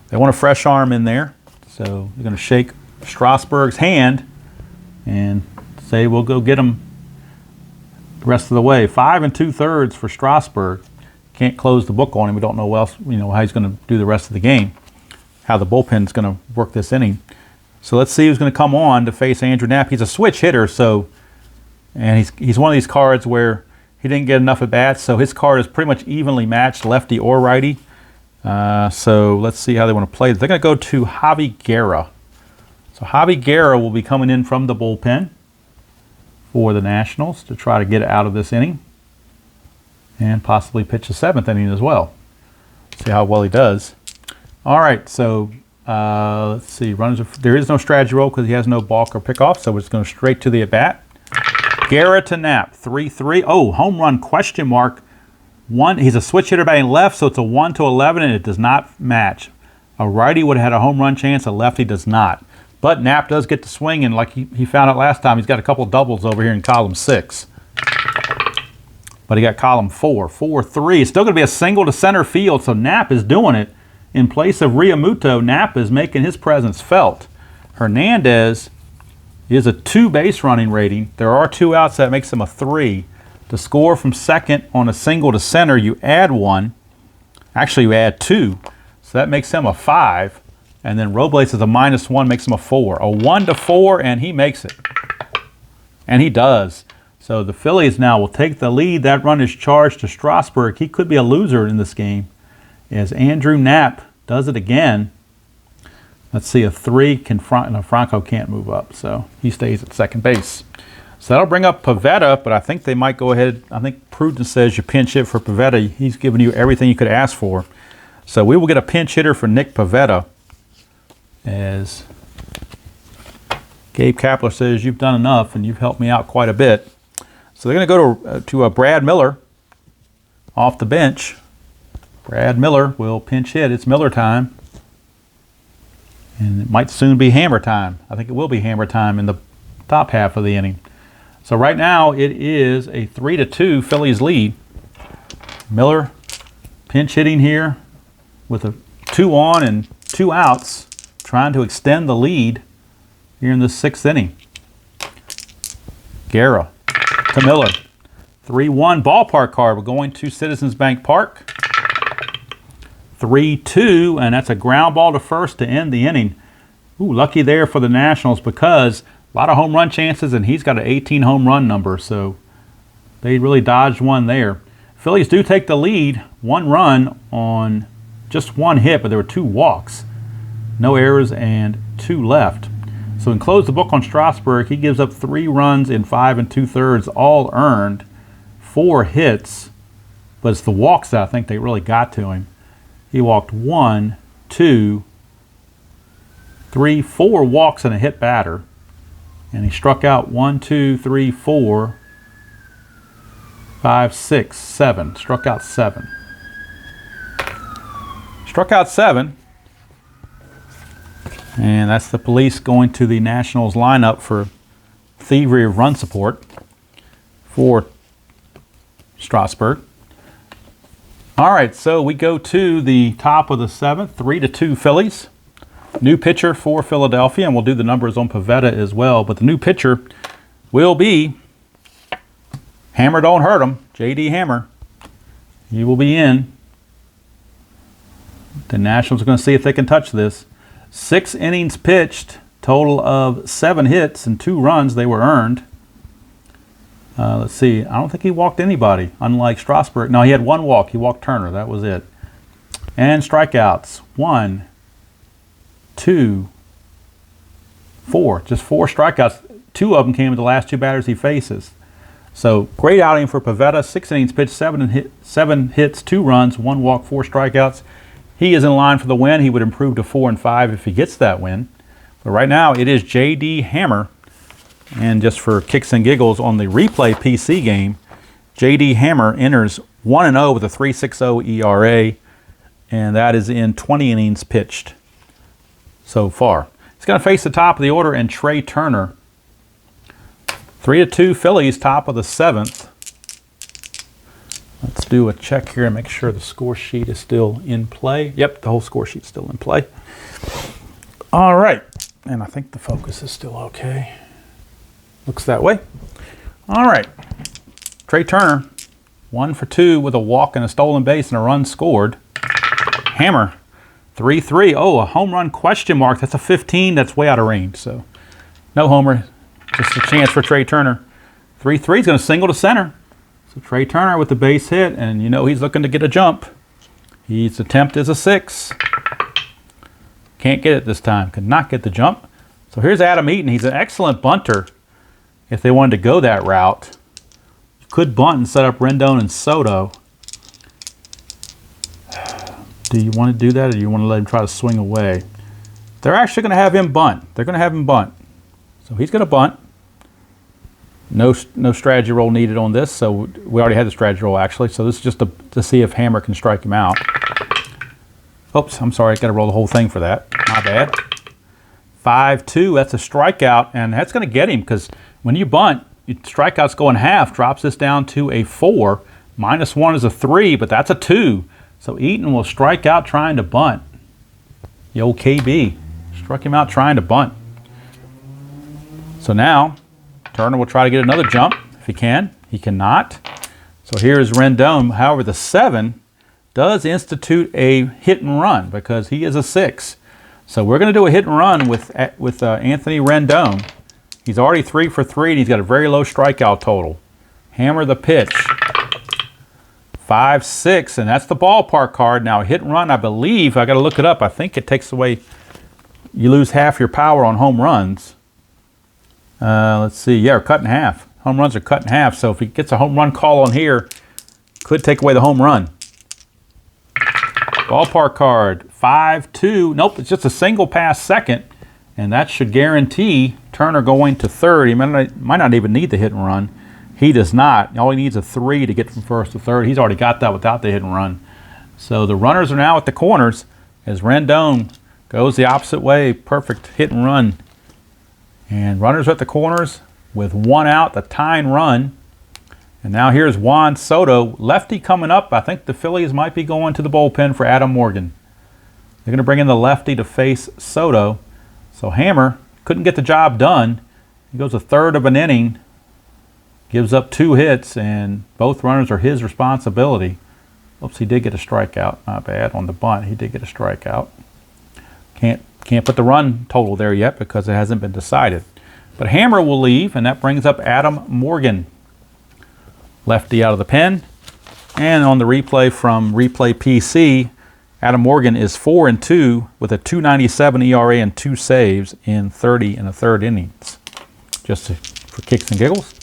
They want a fresh arm in there. So they're going to shake Strasburg's hand and say we'll go get him the rest of the way. 5 2/3 for Strasbourg. Can't close the book on him. We don't know how he's going to do the rest of the game, how the bullpen's going to work this inning. So let's see who's going to come on to face Andrew Knapp. He's a switch hitter, and he's one of these cards where he didn't get enough at bats, so his card is pretty much evenly matched, lefty or righty. So let's see how they want to play. They're going to go to Javi Guerra. So Javi Guerra will be coming in from the bullpen for the Nationals to try to get out of this inning and possibly pitch the 7th inning as well. See how well he does. All right, so let's see. There is no strategy roll because he has no balk or pickoff, so we're just going straight to the at-bat. Guerra to Knapp, 3-3. Oh, home run question mark. He's a switch hitter batting left, so it's a 1 to 11, and it does not match. A righty would have had a home run chance, a lefty does not. But Knapp does get to swing, and like he found out last time, he's got a couple doubles over here in column 6. But he got column 4, 4-3. It's still going to be a single to center field, so Knapp is doing it. In place of Realmuto, Knapp is making his presence felt. Hernandez is a 2 base running rating. There are 2 outs, that makes him a 3. To score from second on a single to center, you add 1. Actually, you add 2. So that makes him a 5. And then Robles is a -1, makes him a 4. A 1 to 4, and he makes it. And he does. So the Phillies now will take the lead. That run is charged to Strasbourg. He could be a loser in this game, as Andrew Knapp does it again. Let's see, a 3. Franco can't move up, so he stays at second base. So that'll bring up Pivetta, but I think they might go ahead. I think prudence says you pinch hit for Pivetta. He's given you everything you could ask for. So we will get a pinch hitter for Nick Pivetta, as Gabe Kapler says, you've done enough and you've helped me out quite a bit. So they're going to go to Brad Miller off the bench. Brad Miller will pinch hit. It's Miller time. And it might soon be hammer time. I think it will be hammer time in the top half of the inning. So right now it is a 3-2 Phillies lead. Miller pinch hitting here with a 2 on and 2 outs, trying to extend the lead here in the 6th inning. Guerra to Miller. 3-1 ballpark card. We're going to Citizens Bank Park. 3-2, and that's a ground ball to first to end the inning. Ooh, lucky there for the Nationals because a lot of home run chances, and he's got an 18 home run number, so they really dodged one there. Phillies do take the lead. 1 run on just 1 hit, but there were 2 walks. No errors and 2 left. So in close the book on Strasbourg, he gives up 3 runs in 5 2/3, all earned, 4 hits, but it's the walks that I think they really got to him. He walked 1, 2, 3, 4 walks and a hit batter. And he struck out 1, 2, 3, 4, 5, 6, 7. Struck out 7. Struck out 7. And that's the Police going to the Nationals lineup for thievery of run support for Strasbourg. All right, so we go to the top of the 7th, 3-2 Phillies. New pitcher for Philadelphia, and we'll do the numbers on Pivetta as well. But the new pitcher will be Hammer Don't Hurt Him, J.D. Hammer. He will be in. The Nationals are going to see if they can touch this. 6 innings pitched, total of 7 hits and 2 runs. They were earned. Let's see. I don't think he walked anybody, unlike Strasbourg. No, he had 1 walk. He walked Turner. That was it. And strikeouts. 1, 2, 4. Just 4 strikeouts. 2 of them came with the last 2 batters he faces. So great outing for Pivetta. 6 innings pitched, 7 hits, 2 runs, 1 walk, 4 strikeouts. he is in line for the win. He would improve to 4 and 5 if he gets that win. But right now it is J.D. Hammer. And just for kicks and giggles, on the replay PC game, J.D. Hammer enters 1-0 with a 3.60 ERA. And that is in 20 innings pitched so far. He's going to face the top of the order and Trey Turner. 3-2 Phillies, top of the 7th. Let's do a check here and make sure the score sheet is still in play. Yep, the whole score sheet's still in play. All right, and I think the focus is still okay. Looks that way. All right, Trey Turner, 1 for 2 with a walk and a stolen base and a run scored. Hammer, 3-3. Oh, a home run question mark. That's a 15. That's way out of range. So no homer. Just a chance for Trey Turner. 3-3 is going to single to center. So Trey Turner with the base hit, and you know he's looking to get a jump. His attempt is a 6. Can't get it this time. Could not get the jump. So here's Adam Eaton. He's an excellent bunter. If they wanted to go that route, you could bunt and set up Rendon and Soto. Do you want to do that, or do you want to let him try to swing away? They're actually going to have him bunt. They're going to have him bunt. So he's going to bunt. No strategy roll needed on this, so we already had the strategy roll actually. So this is just to see if Hammer can strike him out. Oops, I'm sorry, I got to roll the whole thing for that. My bad. 5-2, that's a strikeout, and that's going to get him because when you bunt, your strikeouts go in half, drops this down to a 4. -1 is a 3, but that's a 2. So Eaton will strike out trying to bunt. The old KB struck him out trying to bunt. So now Turner will try to get another jump if he can. He cannot. So here is Rendon. However, the 7 does institute a hit and run because he is a 6. So we're going to do a hit and run with Anthony Rendon. He's already 3 for 3, and he's got a very low strikeout total. Hammer the pitch. 5-6, and that's the ballpark card. Now, a hit and run, I believe, I got to look it up. I think it takes away, you lose half your power on home runs. Let's see, yeah, cut in half. Home runs are cut in half, so if he gets a home run call on here, could take away the home run. Ballpark card, 5-2. Nope, it's just a single pass second, and that should guarantee Turner going to third. He might not even need the hit and run. He does not. All he needs is a 3 to get from first to third. He's already got that without the hit and run. So the runners are now at the corners as Rendon goes the opposite way. Perfect hit and run. And runners are at the corners with 1 out, the tying run. And now here's Juan Soto. Lefty coming up. I think the Phillies might be going to the bullpen for Adam Morgan. They're going to bring in the lefty to face Soto. So Hammer couldn't get the job done. He goes a third of an inning. Gives up 2 hits, and both runners are his responsibility. Oops, he did get a strikeout. Not bad on the bunt. He did get a strikeout. Can't put the run total there yet because it hasn't been decided. But Hammer will leave, and that brings up Adam Morgan. Lefty out of the pen. And on the replay from Replay PC, Adam Morgan is 4-2 with a 2.97 ERA and 2 saves in 30 1/3 innings. Just for kicks and giggles.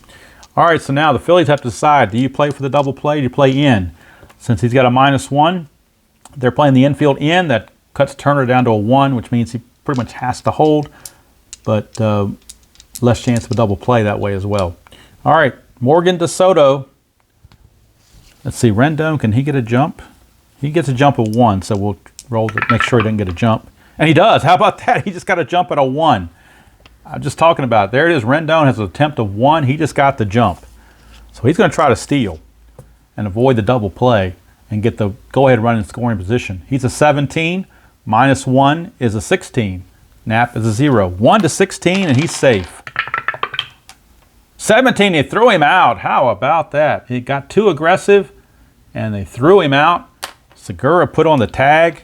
All right, so now the Phillies have to decide, do you play for the double play or do you play in? Since he's got a -1, they're playing the infield in. That cuts Turner down to a 1, which means he pretty much has to hold, but less chance of a double play that way as well. All right, Morgan to Soto. Let's see, Rendon, can he get a jump? He gets a jump of 1, so we'll roll to make sure he doesn't get a jump. And he does. How about that? He just got a jump at a 1. I'm just talking about it. There it is. Rendon has an attempt of 1. He just got the jump. So he's going to try to steal and avoid the double play and get the go-ahead run in scoring position. He's a 17. -1 is a 16. Nap is a 0. 1 to 16, and he's safe. 17, they threw him out. How about that? He got too aggressive, and they threw him out. Segura put on the tag.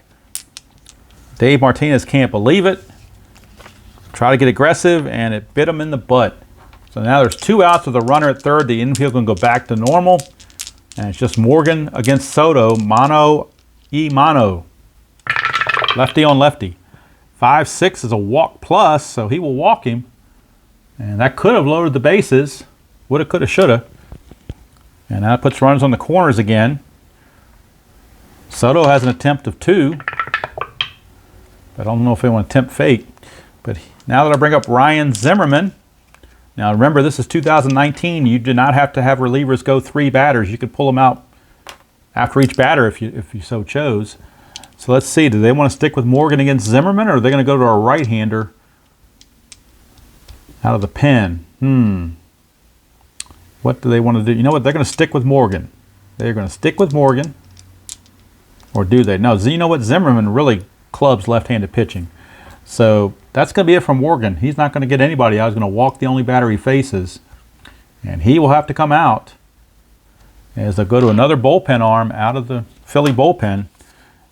Dave Martinez can't believe it. Try to get aggressive, and it bit him in the butt. So now there's 2 outs with a runner at third. The infield can go back to normal. And it's just Morgan against Soto. Mano y mano. Lefty on lefty. 5-6 is a walk plus, so he will walk him. And that could have loaded the bases. Woulda, coulda, shoulda. And that puts runners on the corners again. Soto has an attempt of 2. But I don't know if they want to tempt fate. But now that I bring up Ryan Zimmerman, now remember this is 2019. You did not have to have relievers go 3 batters. You could pull them out after each batter if you so chose. So let's see, do they want to stick with Morgan against Zimmerman, or are they going to go to a right-hander out of the pen? What do they want to do? You know what? They're going to stick with Morgan. They're going to stick with Morgan. Or do they? No, you know what? Zimmerman really clubs left-handed pitching. So that's going to be it from Morgan. He's not going to get anybody out. He's going to walk the only batter he faces. And he will have to come out as they go to another bullpen arm out of the Philly bullpen.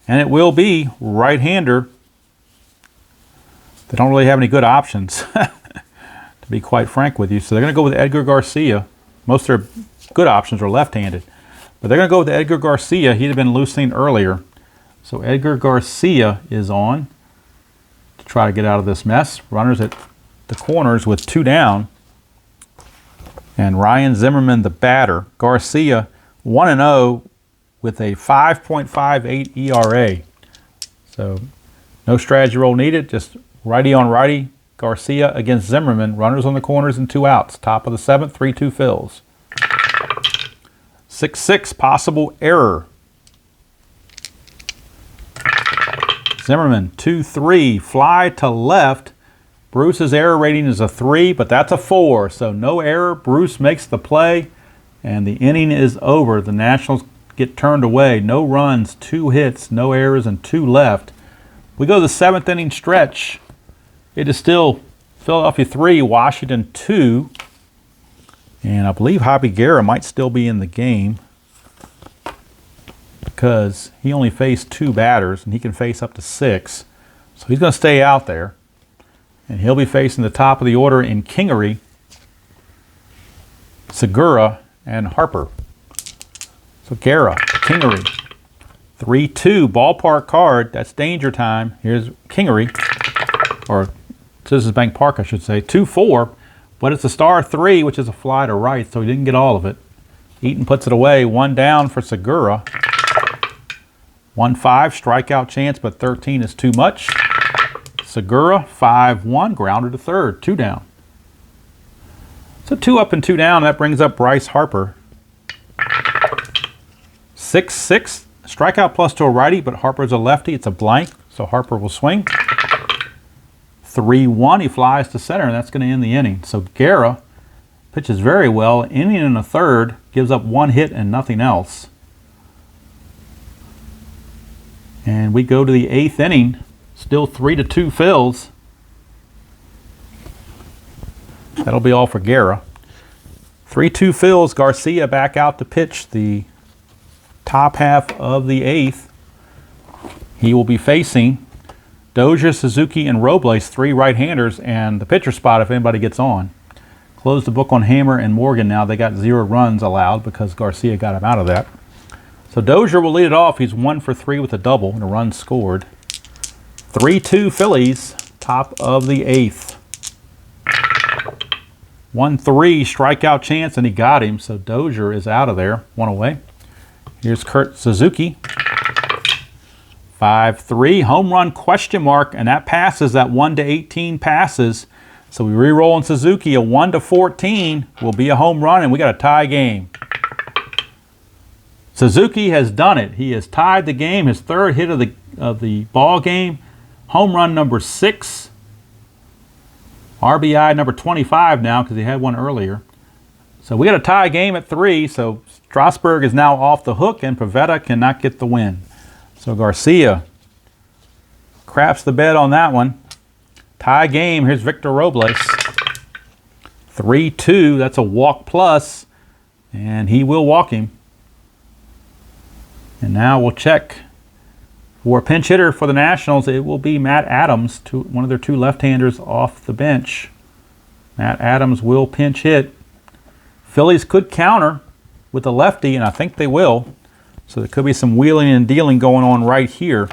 And it will be right-hander. They don't really have any good options, to be quite frank with you. So they're going to go with Edgar Garcia. Most of their good options are left-handed. But they're going to go with Edgar Garcia. He'd have been loosening earlier. So Edgar Garcia is on to try to get out of this mess. Runners at the corners with 2 down. And Ryan Zimmerman, the batter. Garcia, 1-0 with a 5.58 ERA. So no strategy roll needed, just righty on righty. Garcia against Zimmerman. Runners on the corners and 2 outs. Top of the 7th, 3-2 Phils. 6-6, possible error. Zimmerman, 2-3, fly to left. Bruce's error rating is a 3, but that's a 4, so no error. Bruce makes the play, and the inning is over. The Nationals get turned away. No runs, 2 hits, no errors, and 2 left. We go to the 7th inning stretch. It is still Philadelphia 3, Washington 2. And I believe Javi Guerra might still be in the game because he only faced 2 batters, and he can face up to 6. So he's going to stay out there. And he'll be facing the top of the order in Kingery, Segura, and Harper. So Guerra, Kingery, 3-2, ballpark card. That's danger time. Here's Kingery, or Citizens Bank Park, I should say. 2-4, but it's a star 3, which is a fly to right, so he didn't get all of it. Eaton puts it away. 1 down for Segura. 1-5, strikeout chance, but 13 is too much. Segura, 5-1, grounded to third, 2 down. So 2 up and 2 down. That brings up Bryce Harper. 6-6, strikeout plus to a righty, but Harper's a lefty. It's a blank, so Harper will swing. 3-1, he flies to center, and that's going to end the inning. So Guerra pitches very well. Inning and a third, gives up 1 hit and nothing else. And we go to the 8th inning. Still 3-2 Phils. That'll be all for Guerra. 3-2 Phils. Garcia back out to pitch the top half of the 8th. He will be facing Dozier, Suzuki, and Robles, 3 right-handers, and the pitcher spot if anybody gets on. Close the book on Hammer and Morgan now. They got 0 runs allowed because Garcia got him out of that. So Dozier will lead it off. He's 1 for 3 with a double and a run scored. 3-2 Phillies, top of the 8th. 1-3 strikeout chance, and he got him. So Dozier is out of there. 1 away. Here's Kurt Suzuki. 5-3 home run question mark, and that passes. That 1-18 passes. So we re-roll in Suzuki. A 1-14 will be a home run, and we got a tie game. Suzuki has done it. He has tied the game. His 3rd hit of the ball game. Home run number 6. RBI number 25 now because he had one earlier. So we got a tie game at 3. So Strasbourg is now off the hook, and Pivetta cannot get the win. So Garcia craps the bed on that one. Tie game. Here's Victor Robles. 3-2. That's a walk plus, and he will walk him. And now we'll check for pinch hitter for the Nationals. It will be Matt Adams, one of their 2 left-handers off the bench. Matt Adams will pinch hit. Phillies could counter with a lefty, and I think they will. So there could be some wheeling and dealing going on right here.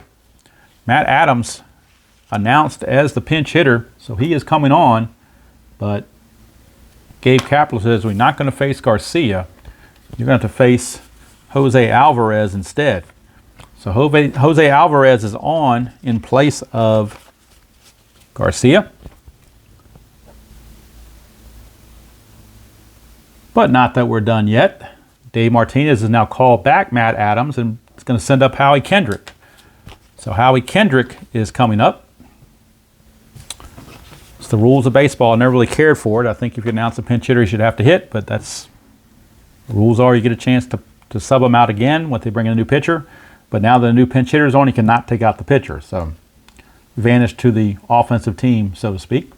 Matt Adams announced as the pinch hitter, so he is coming on. But Gabe Kapler says we're not going to face Garcia. You're going to have to face Jose Alvarez instead. So Jose Alvarez is on in place of Garcia. But not that we're done yet. Dave Martinez has now called back Matt Adams and is going to send up Howie Kendrick. So Howie Kendrick is coming up. It's the rules of baseball. I never really cared for it. I think if you announce a pinch hitter, you should have to hit, but that's the rules are you get a chance to sub them out again when they bring in a new pitcher. But now that the new pinch hitter is on, you cannot take out the pitcher. So advantage to the offensive team, so to speak.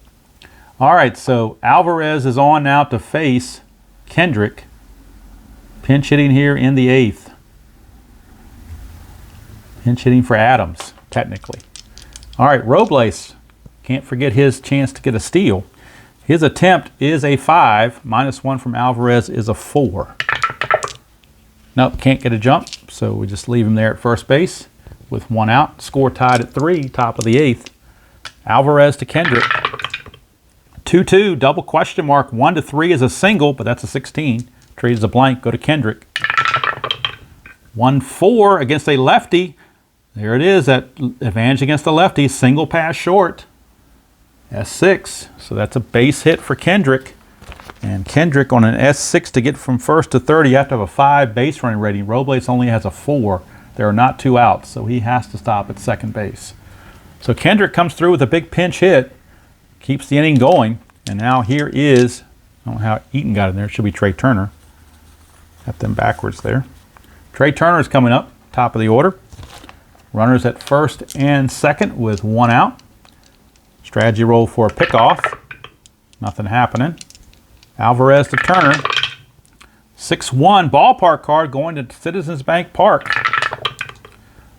All right, so Alvarez is on now to face Kendrick. Pinch hitting here in the 8th. Pinch hitting for Adams, technically. All right, Robles. Can't forget his chance to get a steal. His attempt is a 5. -1 from Alvarez is a 4. Nope, can't get a jump, so we just leave him there at first base with 1 out. Score tied at 3, top of the 8th. Alvarez to Kendrick. 2-2, double question mark. 1-3 is a single, but that's a 16. Treat as a blank, go to Kendrick. 1-4 against a lefty. There it is, that advantage against the lefty. Single pass short. S6, so that's a base hit for Kendrick. And Kendrick on an S6 to get from first to third, you have to have a 5 base running rating. Robles only has a 4. There are not 2 outs, so he has to stop at second base. So Kendrick comes through with a big pinch hit, keeps the inning going, and now here is, I don't know how Eaton got in there, it should be Trey Turner. Got them backwards there. Trey Turner is coming up, top of the order. Runners at first and second with 1 out. Strategy roll for a pickoff. Nothing happening. Alvarez to Turner. 6-1 ballpark card going to Citizens Bank Park.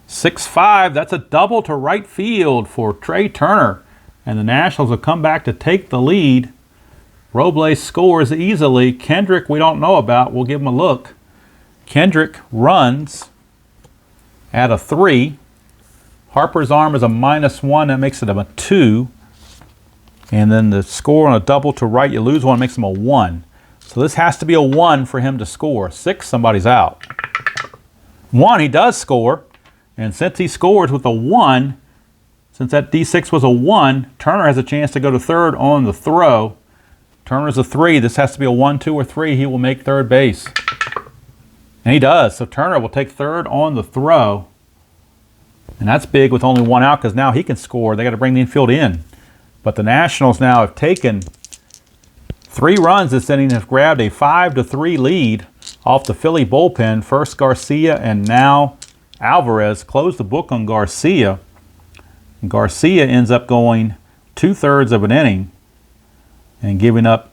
6-5, that's a double to right field for Trey Turner. And the Nationals will come back to take the lead. Robles scores easily. Kendrick we don't know about. We'll give him a look. Kendrick runs at a 3. Harper's arm is a -1. That makes it a 2. And then the score on a double to right, you lose 1, makes him a 1. So this has to be a 1 for him to score. 6, somebody's out. 1, he does score. And since he scores with a 1, since that D6 was a 1, Turner has a chance to go to third on the throw. Turner's a 3. This has to be a 1, 2, or 3. He will make third base. And he does. So Turner will take third on the throw. And that's big with only 1 out because now he can score. They got to bring the infield in. But the Nationals now have taken 3 runs this inning and have grabbed a 5-3 lead off the Philly bullpen. First Garcia and now Alvarez. Closed the book on Garcia. And Garcia ends up going 2/3 of an inning and giving up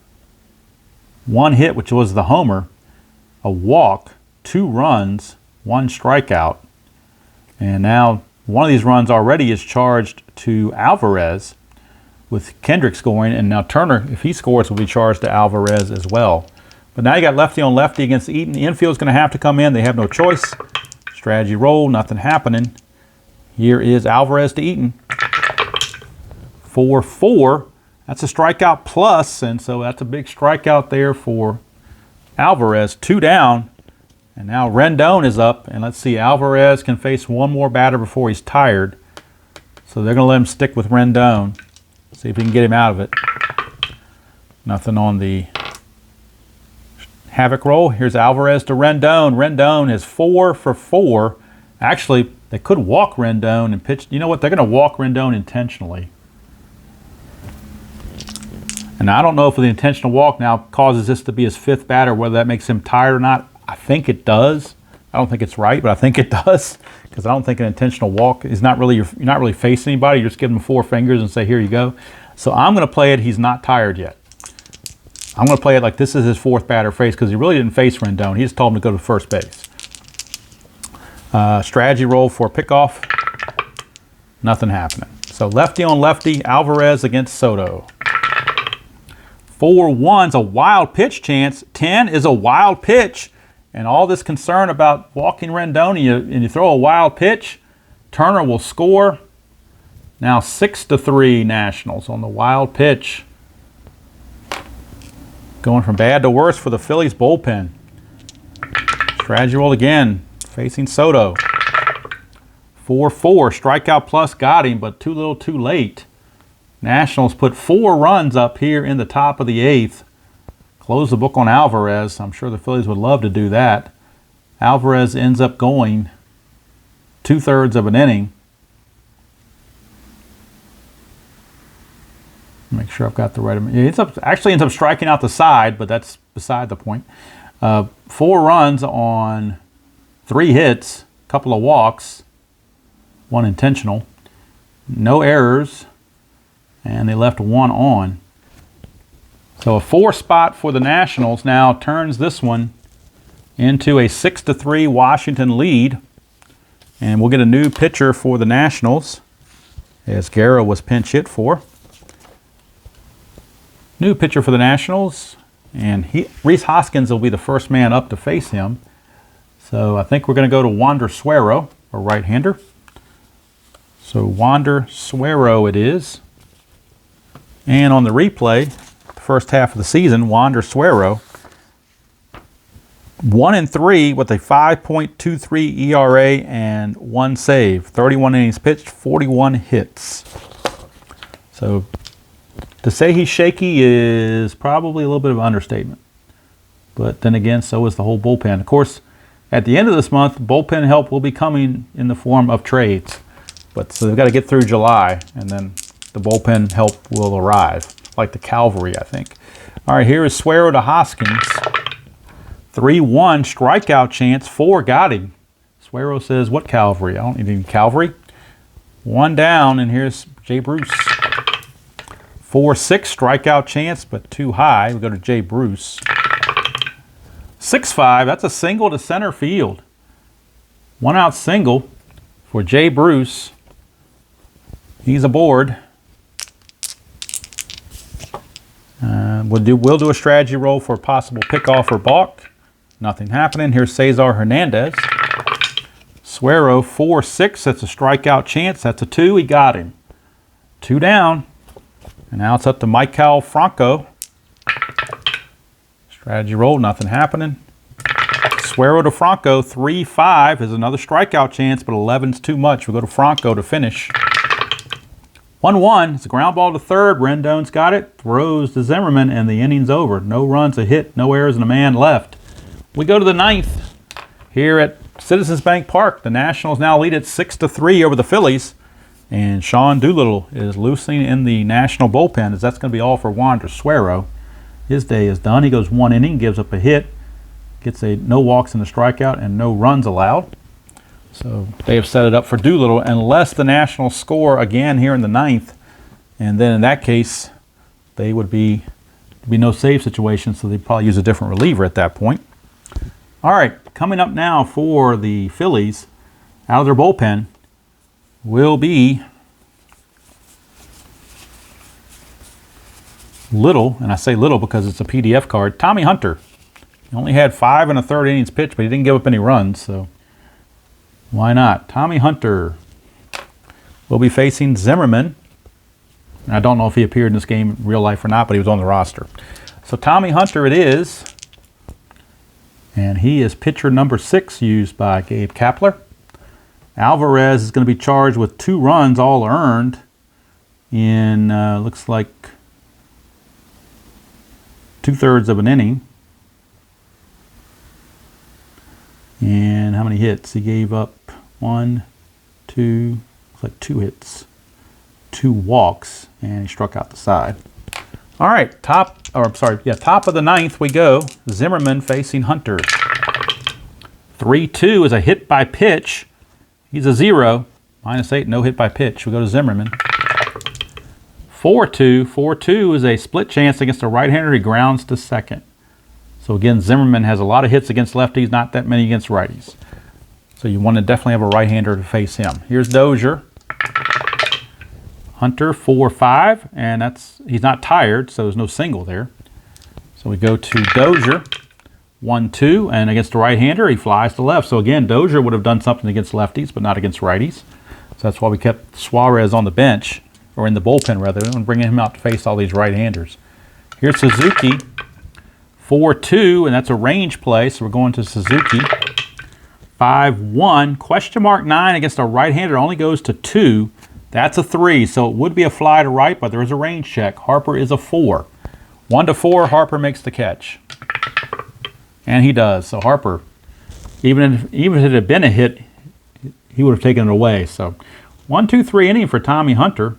1 hit, which was the homer, a walk, 2 runs, 1 strikeout. And now one of these runs already is charged to Alvarez with Kendrick scoring, and now Turner, if he scores, will be charged to Alvarez as well. But now you got lefty on lefty against Eaton. The infield's going to have to come in. They have no choice. Strategy roll, nothing happening. Here is Alvarez to Eaton. 4-4. That's a strikeout plus, and so that's a big strikeout there for Alvarez. 2 down, and now Rendon is up, and let's see, Alvarez can face 1 more batter before he's tired. So they're going to let him stick with Rendon. See if we can get him out of it. Nothing on the havoc roll. Here's Alvarez to Rendon. Rendon is 4 for 4. Actually, they could walk Rendon and pitch. You know what? They're going to walk Rendon intentionally. And I don't know if the intentional walk now causes this to be his 5th batter, whether that makes him tired or not. I think it does. I don't think it's right, but I think it does. Because I don't think an intentional walk is not really, you're not really facing anybody. You're just giving him 4 fingers and say, here you go. So I'm going to play it, he's not tired yet. I'm going to play it like this is his 4th batter face because he really didn't face Rendon. He just told him to go to first base. Strategy roll for pickoff. Nothing happening. So lefty on lefty, Alvarez against Soto. 4-1's a wild pitch chance. 10 is a wild pitch. And all this concern about walking Rendon and you throw a wild pitch, Turner will score. Now 6-3 Nationals on the wild pitch. Going from bad to worse for the Phillies bullpen. Strategy roll again, facing Soto. 4-4, strikeout plus got him, but too little too late. Nationals put 4 runs up here in the top of the 8th. Close the book on Alvarez. I'm sure the Phillies would love to do that. Alvarez ends up going 2/3 of an inning. Make sure I've got the right amount. He actually ends up striking out the side, but that's beside the point. 4 runs on 3 hits, a couple of walks, 1 intentional, no errors, and they left 1 on. So a 4 spot for the Nationals now turns this one into a 6-3 Washington lead. And we'll get a new pitcher for the Nationals, as Guerra was pinch hit for. New pitcher for the Nationals, and Rhys Hoskins will be the first man up to face him. So I think we're going to go to Wander Suero, a right-hander. So Wander Suero it is. And on the replay, the first half of the season, Wander Suero, 1-3 with a 5.23 ERA and 1 save. 31 innings pitched, 41 hits. So to say he's shaky is probably a little bit of an understatement. But then again, so is the whole bullpen. Of course, at the end of this month, bullpen help will be coming in the form of trades. But so they've got to get through July, and then the bullpen help will arrive, like the cavalry, I think. All right, here is Suero to Hoskins. 3-1 strikeout chance, 4 got him. Suero says, what cavalry? I don't need any cavalry. 1 down, and here's Jay Bruce. 4-6 strikeout chance, but too high. We go to Jay Bruce. 6-5, that's a single to center field. 1 out single for Jay Bruce. He's aboard. We'll do a strategy roll for a possible pickoff or balk. Nothing happening. Here's Cesar Hernandez. Suero, 4-6. That's a strikeout chance. That's a 2. He got him. 2 down. And now it's up to Michael Franco. Strategy roll. Nothing happening. Suero to Franco. 3-5 is another strikeout chance, but 11's too much. We'll go to Franco to finish. 1-1. It's a ground ball to third. Rendon's got it. Throws to Zimmerman, and the inning's over. No runs, a hit, no errors, and a man left. We go to the 9th here at Citizens Bank Park. The Nationals now lead at 6-3 over the Phillies. And Sean Doolittle is loosening in the National bullpen, as that's going to be all for Wander Suero. His day is done. He goes 1 inning, gives up a hit, gets no walks and a strikeout, and no runs allowed. So they have set it up for Doolittle, unless the Nationals score again here in the 9th. And then in that case, they would be no save situation, so they'd probably use a different reliever at that point. All right, coming up now for the Phillies, out of their bullpen, will be little, and I say little because it's a PDF card, Tommy Hunter. He only had 5 1/3 innings pitched, but he didn't give up any runs, so why not? Tommy Hunter will be facing Zimmerman. And I don't know if he appeared in this game in real life or not, but he was on the roster. So Tommy Hunter it is, and he is pitcher number 6 used by Gabe Kapler. Alvarez is going to be charged with 2 runs, all earned, in looks like 2/3 of an inning. And how many hits? He gave up 1, 2, looks like 2 hits, 2 walks, and he struck out the side. All right, top of the 9th we go. Zimmerman facing Hunter. 3-2 is a hit by pitch. He's a 0. -8, no hit by pitch. We go to Zimmerman. 4-2. 4-2 is a split chance against a right-hander. He grounds to second. So again, Zimmerman has a lot of hits against lefties, not that many against righties. So you want to definitely have a right-hander to face him. Here's Dozier. Hunter, 4-5, and he's not tired, so there's no single there. So we go to Dozier. 1-2, and against the right-hander, he flies to left. So again, Dozier would have done something against lefties, but not against righties. So that's why we kept Suarez on the bench, or in the bullpen rather, and bringing him out to face all these right-handers. Here's Suzuki. 4-2, and that's a range play, so we're going to Suzuki. 5-1. Question mark 9 against a right-hander only goes to 2. That's a 3, so it would be a fly to right, but there is a range check. Harper is a 4. 1-4, Harper makes the catch. And he does. So Harper, even if it had been a hit, he would have taken it away. So 1-2-3 inning for Tommy Hunter.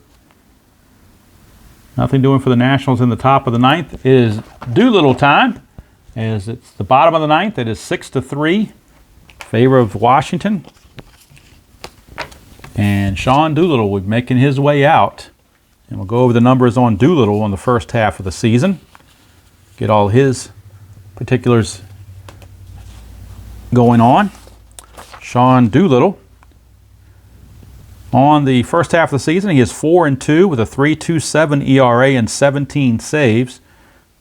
Nothing doing for the Nationals in the top of the 9th. It is Doolittle time, as it's the bottom of the 9th. It is 6-3 favor of Washington. And Sean Doolittle will be making his way out. And we'll go over the numbers on Doolittle on the first half of the season. Get all his particulars going on. Sean Doolittle. On the first half of the season, he is 4-2 with a 3.27 ERA and 17 saves.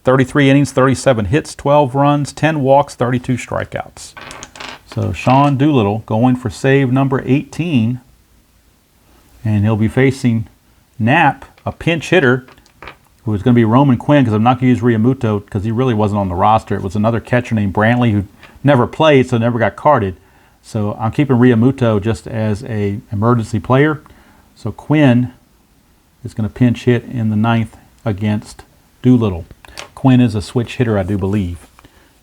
33 innings, 37 hits, 12 runs, 10 walks, 32 strikeouts. So Sean Doolittle going for save number 18. And he'll be facing Knapp, a pinch hitter, who is going to be Roman Quinn, because I'm not going to use Realmuto because he really wasn't on the roster. It was another catcher named Brantley who never played, so never got carded. So I'm keeping Realmuto just as an emergency player. So Quinn is going to pinch hit in the 9th against Doolittle. Quinn is a switch hitter, I do believe.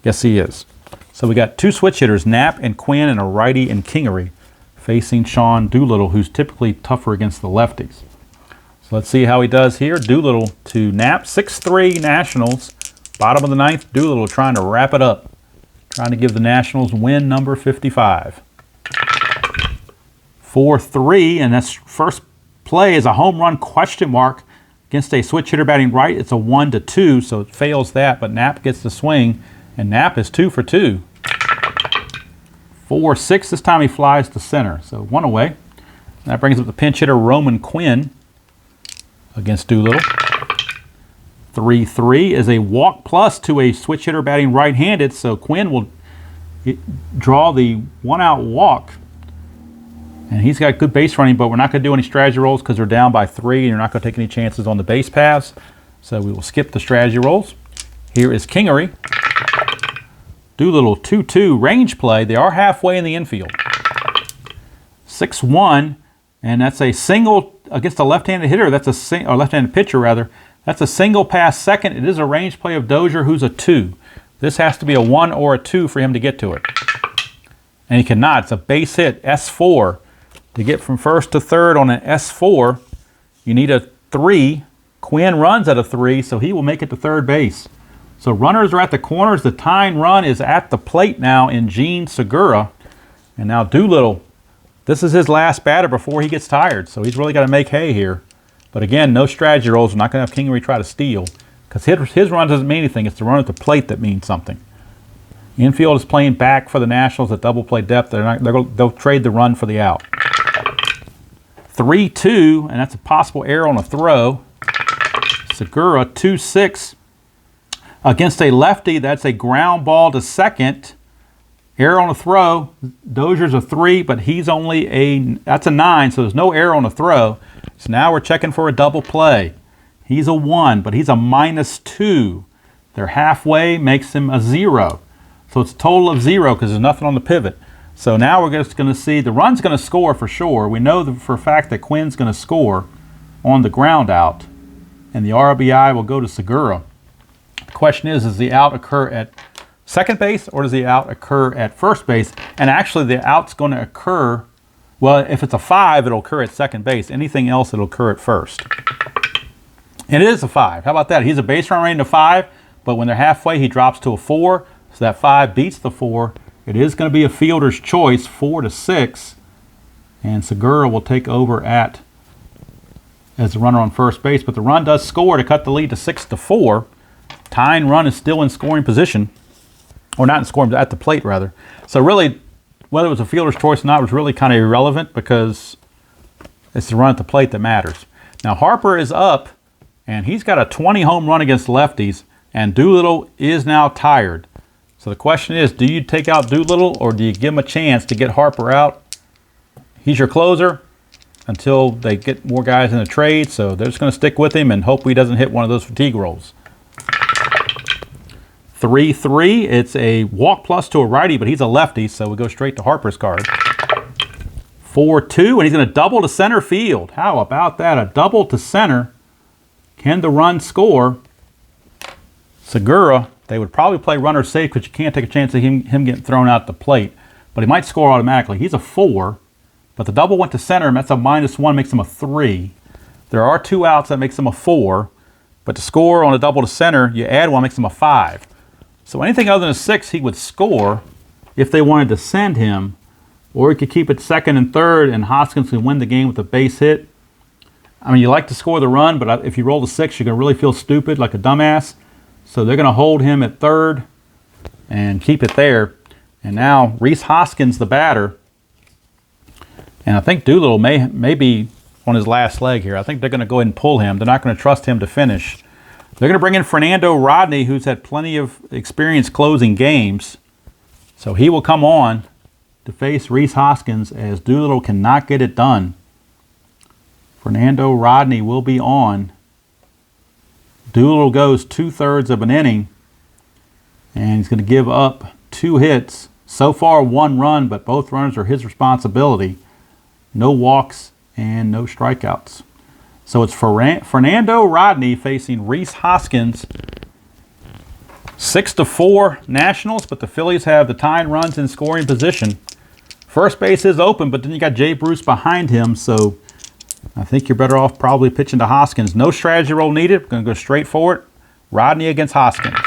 Yes, he is. So we got 2 switch hitters, Knapp and Quinn, and a righty in Kingery, facing Sean Doolittle, who's typically tougher against the lefties. So let's see how he does here. Doolittle to Knapp, 6-3 Nationals. Bottom of the 9th, Doolittle trying to wrap it up. Trying to give the Nationals win number 55. 4-3, and that's first play is a home run question mark against a switch hitter batting right. It's a 1-2, so it fails that, but Knapp gets the swing, and Knapp is 2 for 2. 4-6, this time he flies to center, so 1 away. That brings up the pinch hitter Roman Quinn against Doolittle. 3-3 is a walk plus to a switch hitter batting right-handed, so Quinn will draw the 1-out walk. And he's got good base running, but we're not going to do any strategy rolls because they're down by 3, and you're not going to take any chances on the base paths. So we will skip the strategy rolls. Here is Kingery. Doolittle 2-2 range play. They are halfway in the infield. 6-1, and that's a single against a left-handed hitter. That's or left-handed pitcher rather. That's a single pass second. It is a range play of Dozier, who's a 2. This has to be a 1 or a 2 for him to get to it. And he cannot. It's a base hit, S4. To get from first to third on an S4, you need a 3. Quinn runs at a 3, so he will make it to third base. So runners are at the corners. The tying run is at the plate now in Gene Segura. And now Doolittle, this is his last batter before he gets tired. So he's really got to make hay here. But again, no strategy rolls. We're not going to have Kingery try to steal, because his run doesn't mean anything. It's the run at the plate that means something. Infield is playing back for the Nationals at double play depth. They'll trade the run for the out. 3-2, and that's a possible error on a throw. Segura 2-6 against a lefty. That's a ground ball to second. Error on a throw. Dozier's a 3, but he's only that's a 9, so there's no error on a throw. So now we're checking for a double play. He's a 1, but he's a -2. They're halfway, makes him a 0. So it's a total of 0 because there's nothing on the pivot. So now we're just going to see the run's going to score for sure. We know for a fact that Quinn's going to score on the ground out, and the RBI will go to Segura. The question is, does the out occur at second base or does the out occur at first base? And actually the out's going to occur, well, if it's a 5, it'll occur at second base. Anything else, it'll occur at first. And it is a 5. How about that? He's a base run rating of 5, but when they're halfway, he drops to a 4. So that 5 beats the 4. It is going to be a fielder's choice, 4-6. And Segura will take over as the runner on first base. But the run does score to cut the lead to 6-4. Tying run is still in scoring position. Or not in scoring, but at the plate, rather. So really, whether it was a fielder's choice or not was really kind of irrelevant, because it's the run at the plate that matters. Now Harper is up, and he's got a 20 home run against lefties, and Doolittle is now tired. So the question is, do you take out Doolittle or do you give him a chance to get Harper out? He's your closer until they get more guys in the trade, so they're just going to stick with him and hope he doesn't hit one of those fatigue rolls. 3-3. It's a walk plus to a righty, but he's a lefty, so we go straight to Harper's card. 4-2, and he's going to double to center field. How about that? A double to center. Can the run score? Segura, they would probably play runner safe because you can't take a chance of him getting thrown out the plate. But he might score automatically. He's a 4, but the double went to center, and that's a -1, makes him a 3. There are 2 outs, that makes him a 4. But to score on a double to center, you add 1, makes him a 5. So anything other than a 6, he would score if they wanted to send him. Or he could keep it second and third, and Hoskins can win the game with a base hit. I mean, you like to score the run, but if you roll the 6, you're going to really feel stupid, like a dumbass. So they're going to hold him at third and keep it there. And now Rhys Hoskins, the batter. And I think Doolittle may be on his last leg here. I think they're going to go ahead and pull him. They're not going to trust him to finish. They're going to bring in Fernando Rodney, who's had plenty of experience closing games. So he will come on to face Rhys Hoskins as Doolittle cannot get it done. Fernando Rodney will be on. Doolittle goes 2/3 of an inning, and he's going to give up 2 hits. So far, 1 run, but both runs are his responsibility. No walks and no strikeouts. So it's Fernando Rodney facing Rhys Hoskins. 6-4 Nationals, but the Phillies have the tying runs in scoring position. First base is open, but then you got Jay Bruce behind him, so I think you're better off probably pitching to Hoskins. No strategy roll needed. Going to go straight for it. Rodney against Hoskins.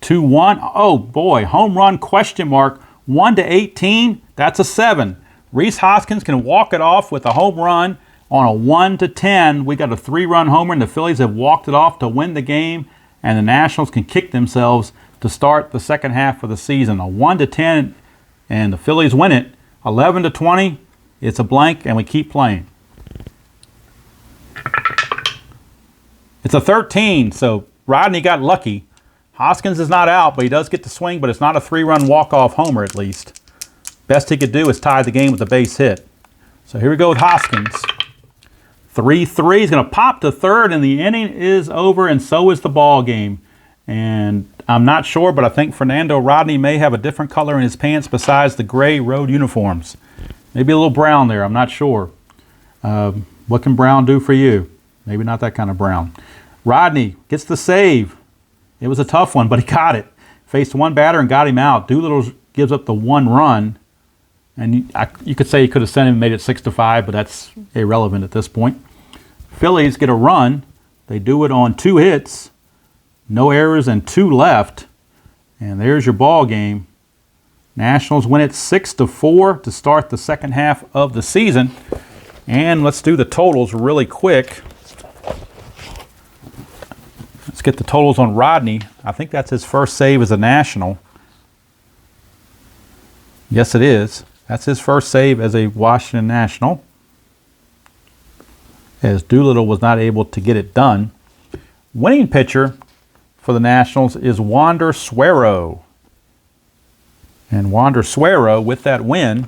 2-1. Oh boy, home run question mark. 1-18. That's a 7. Rhys Hoskins can walk it off with a home run on a 1-10. We got a 3-run homer, and the Phillies have walked it off to win the game, and the Nationals can kick themselves to start the second half of the season. A 1-10, and the Phillies win it. 11-20. It's a blank, and we keep playing. It's a 13, so Rodney got lucky. Hoskins is not out, but he does get the swing, but it's not a 3-run walk-off homer at least. Best he could do is tie the game with a base hit. So here we go with Hoskins. 3-3. He's going to pop to third, and the inning is over, and so is the ball game. And I'm not sure, but I think Fernando Rodney may have a different color in his pants besides the gray road uniforms. Maybe a little brown there. I'm not sure. What can brown do for you? Maybe not that kind of brown. Rodney gets the save. It was a tough one, but he got it. Faced one batter and got him out. Doolittle gives up the 1 run. And you could say he could have sent him and made it 6-5, but that's irrelevant at this point. Phillies get a run. They do it on 2 hits. No errors and 2 left. And there's your ball game. Nationals win it 6-4 to start the second half of the season. And let's do the totals really quick. Let's get the totals on Rodney. I think that's his first save as a National. Yes, it is. That's his first save as a Washington National, as Doolittle was not able to get it done. Winning pitcher for the Nationals is Wander Suero. And Wander Suero, with that win,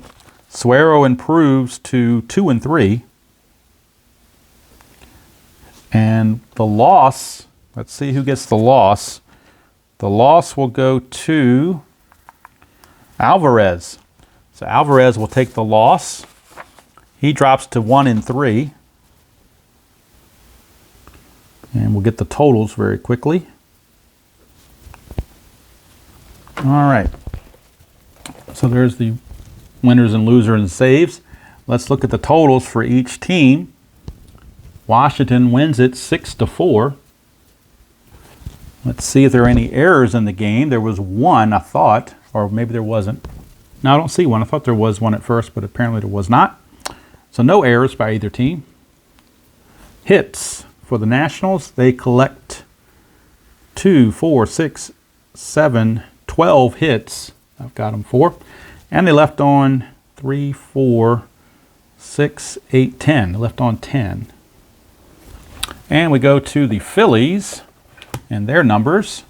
Suero improves to 2-3. And the loss, let's see who gets the loss. The loss will go to Alvarez. So Alvarez will take the loss. He drops to 1-3. And we'll get the totals very quickly. All right. So there's the winners and losers and saves. Let's look at the totals for each team. Washington wins it 6-4. Let's see if there are any errors in the game. There was one, I thought, or maybe there wasn't. No, I don't see one. I thought there was one at first, but apparently there was not. So no errors by either team. Hits for the Nationals. They collect 2, 4, 6, 7, 12 hits. I've got them 4. And they left on 3, 4, 6, 8, 10. They left on 10. And we go to the Phillies and their numbers.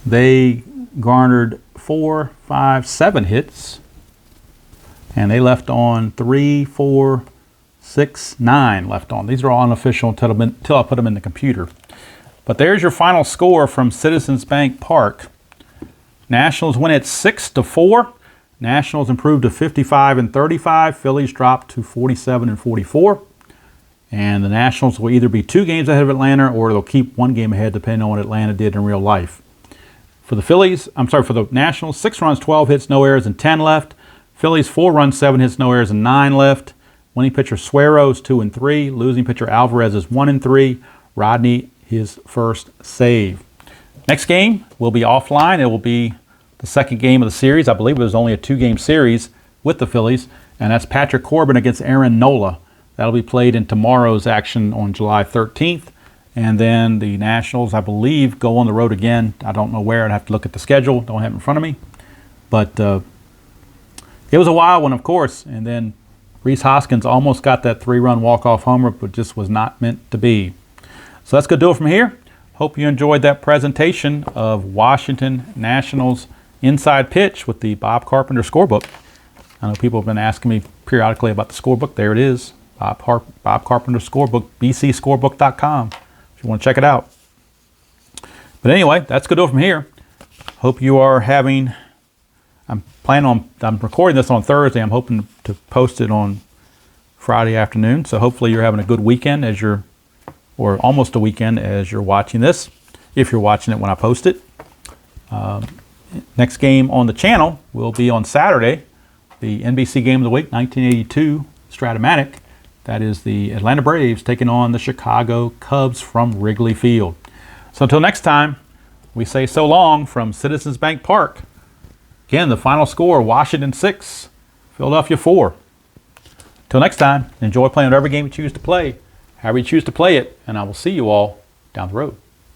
They garnered 4, 5, 7 hits. And they left on 3, 4, 6, 9 left on. These are all unofficial until I put them in the computer. But there's your final score from Citizens Bank Park. Nationals win at 6-4. Nationals improved to 55-35. Phillies dropped to 47-44. And the Nationals will either be 2 games ahead of Atlanta or they'll keep 1 game ahead depending on what Atlanta did in real life. For the Nationals, 6 runs, 12 hits, no errors, and 10 left. Phillies, 4 runs, 7 hits, no errors, and 9 left. Winning pitcher Suero is 2-3. Losing pitcher Alvarez is 1-3. Rodney, his first save. Next game will be offline. It will be the second game of the series. I believe it was only a 2-game series with the Phillies, and that's Patrick Corbin against Aaron Nola. That'll be played in tomorrow's action on July 13th. And then the Nationals, I believe, go on the road again. I don't know where. I'd have to look at the schedule. Don't have it in front of me. But it was a wild one, of course. And then Rhys Hoskins almost got that 3-run walk-off homer, but just was not meant to be. So that's going to do it from here. Hope you enjoyed that presentation of Washington Nationals Inside Pitch with the Bob Carpenter scorebook. I know people have been asking me periodically about the scorebook. There it is. Bob Carpenter scorebook, bcscorebook.com. If you want to check it out. But anyway, that's going to do it from here. Hope you are having, I'm recording this on Thursday. I'm hoping to post it on Friday afternoon. So hopefully you're having a good weekend or almost a weekend as you're watching this, if you're watching it when I post it. Next game on the channel will be on Saturday, the NBC game of the week, 1982 Stratomatic. That is the Atlanta Braves taking on the Chicago Cubs from Wrigley Field. So until next time, we say so long from Citizens Bank Park. Again, the final score, Washington 6, Philadelphia 4. Until next time, enjoy playing whatever game you choose to play, however you choose to play it, and I will see you all down the road.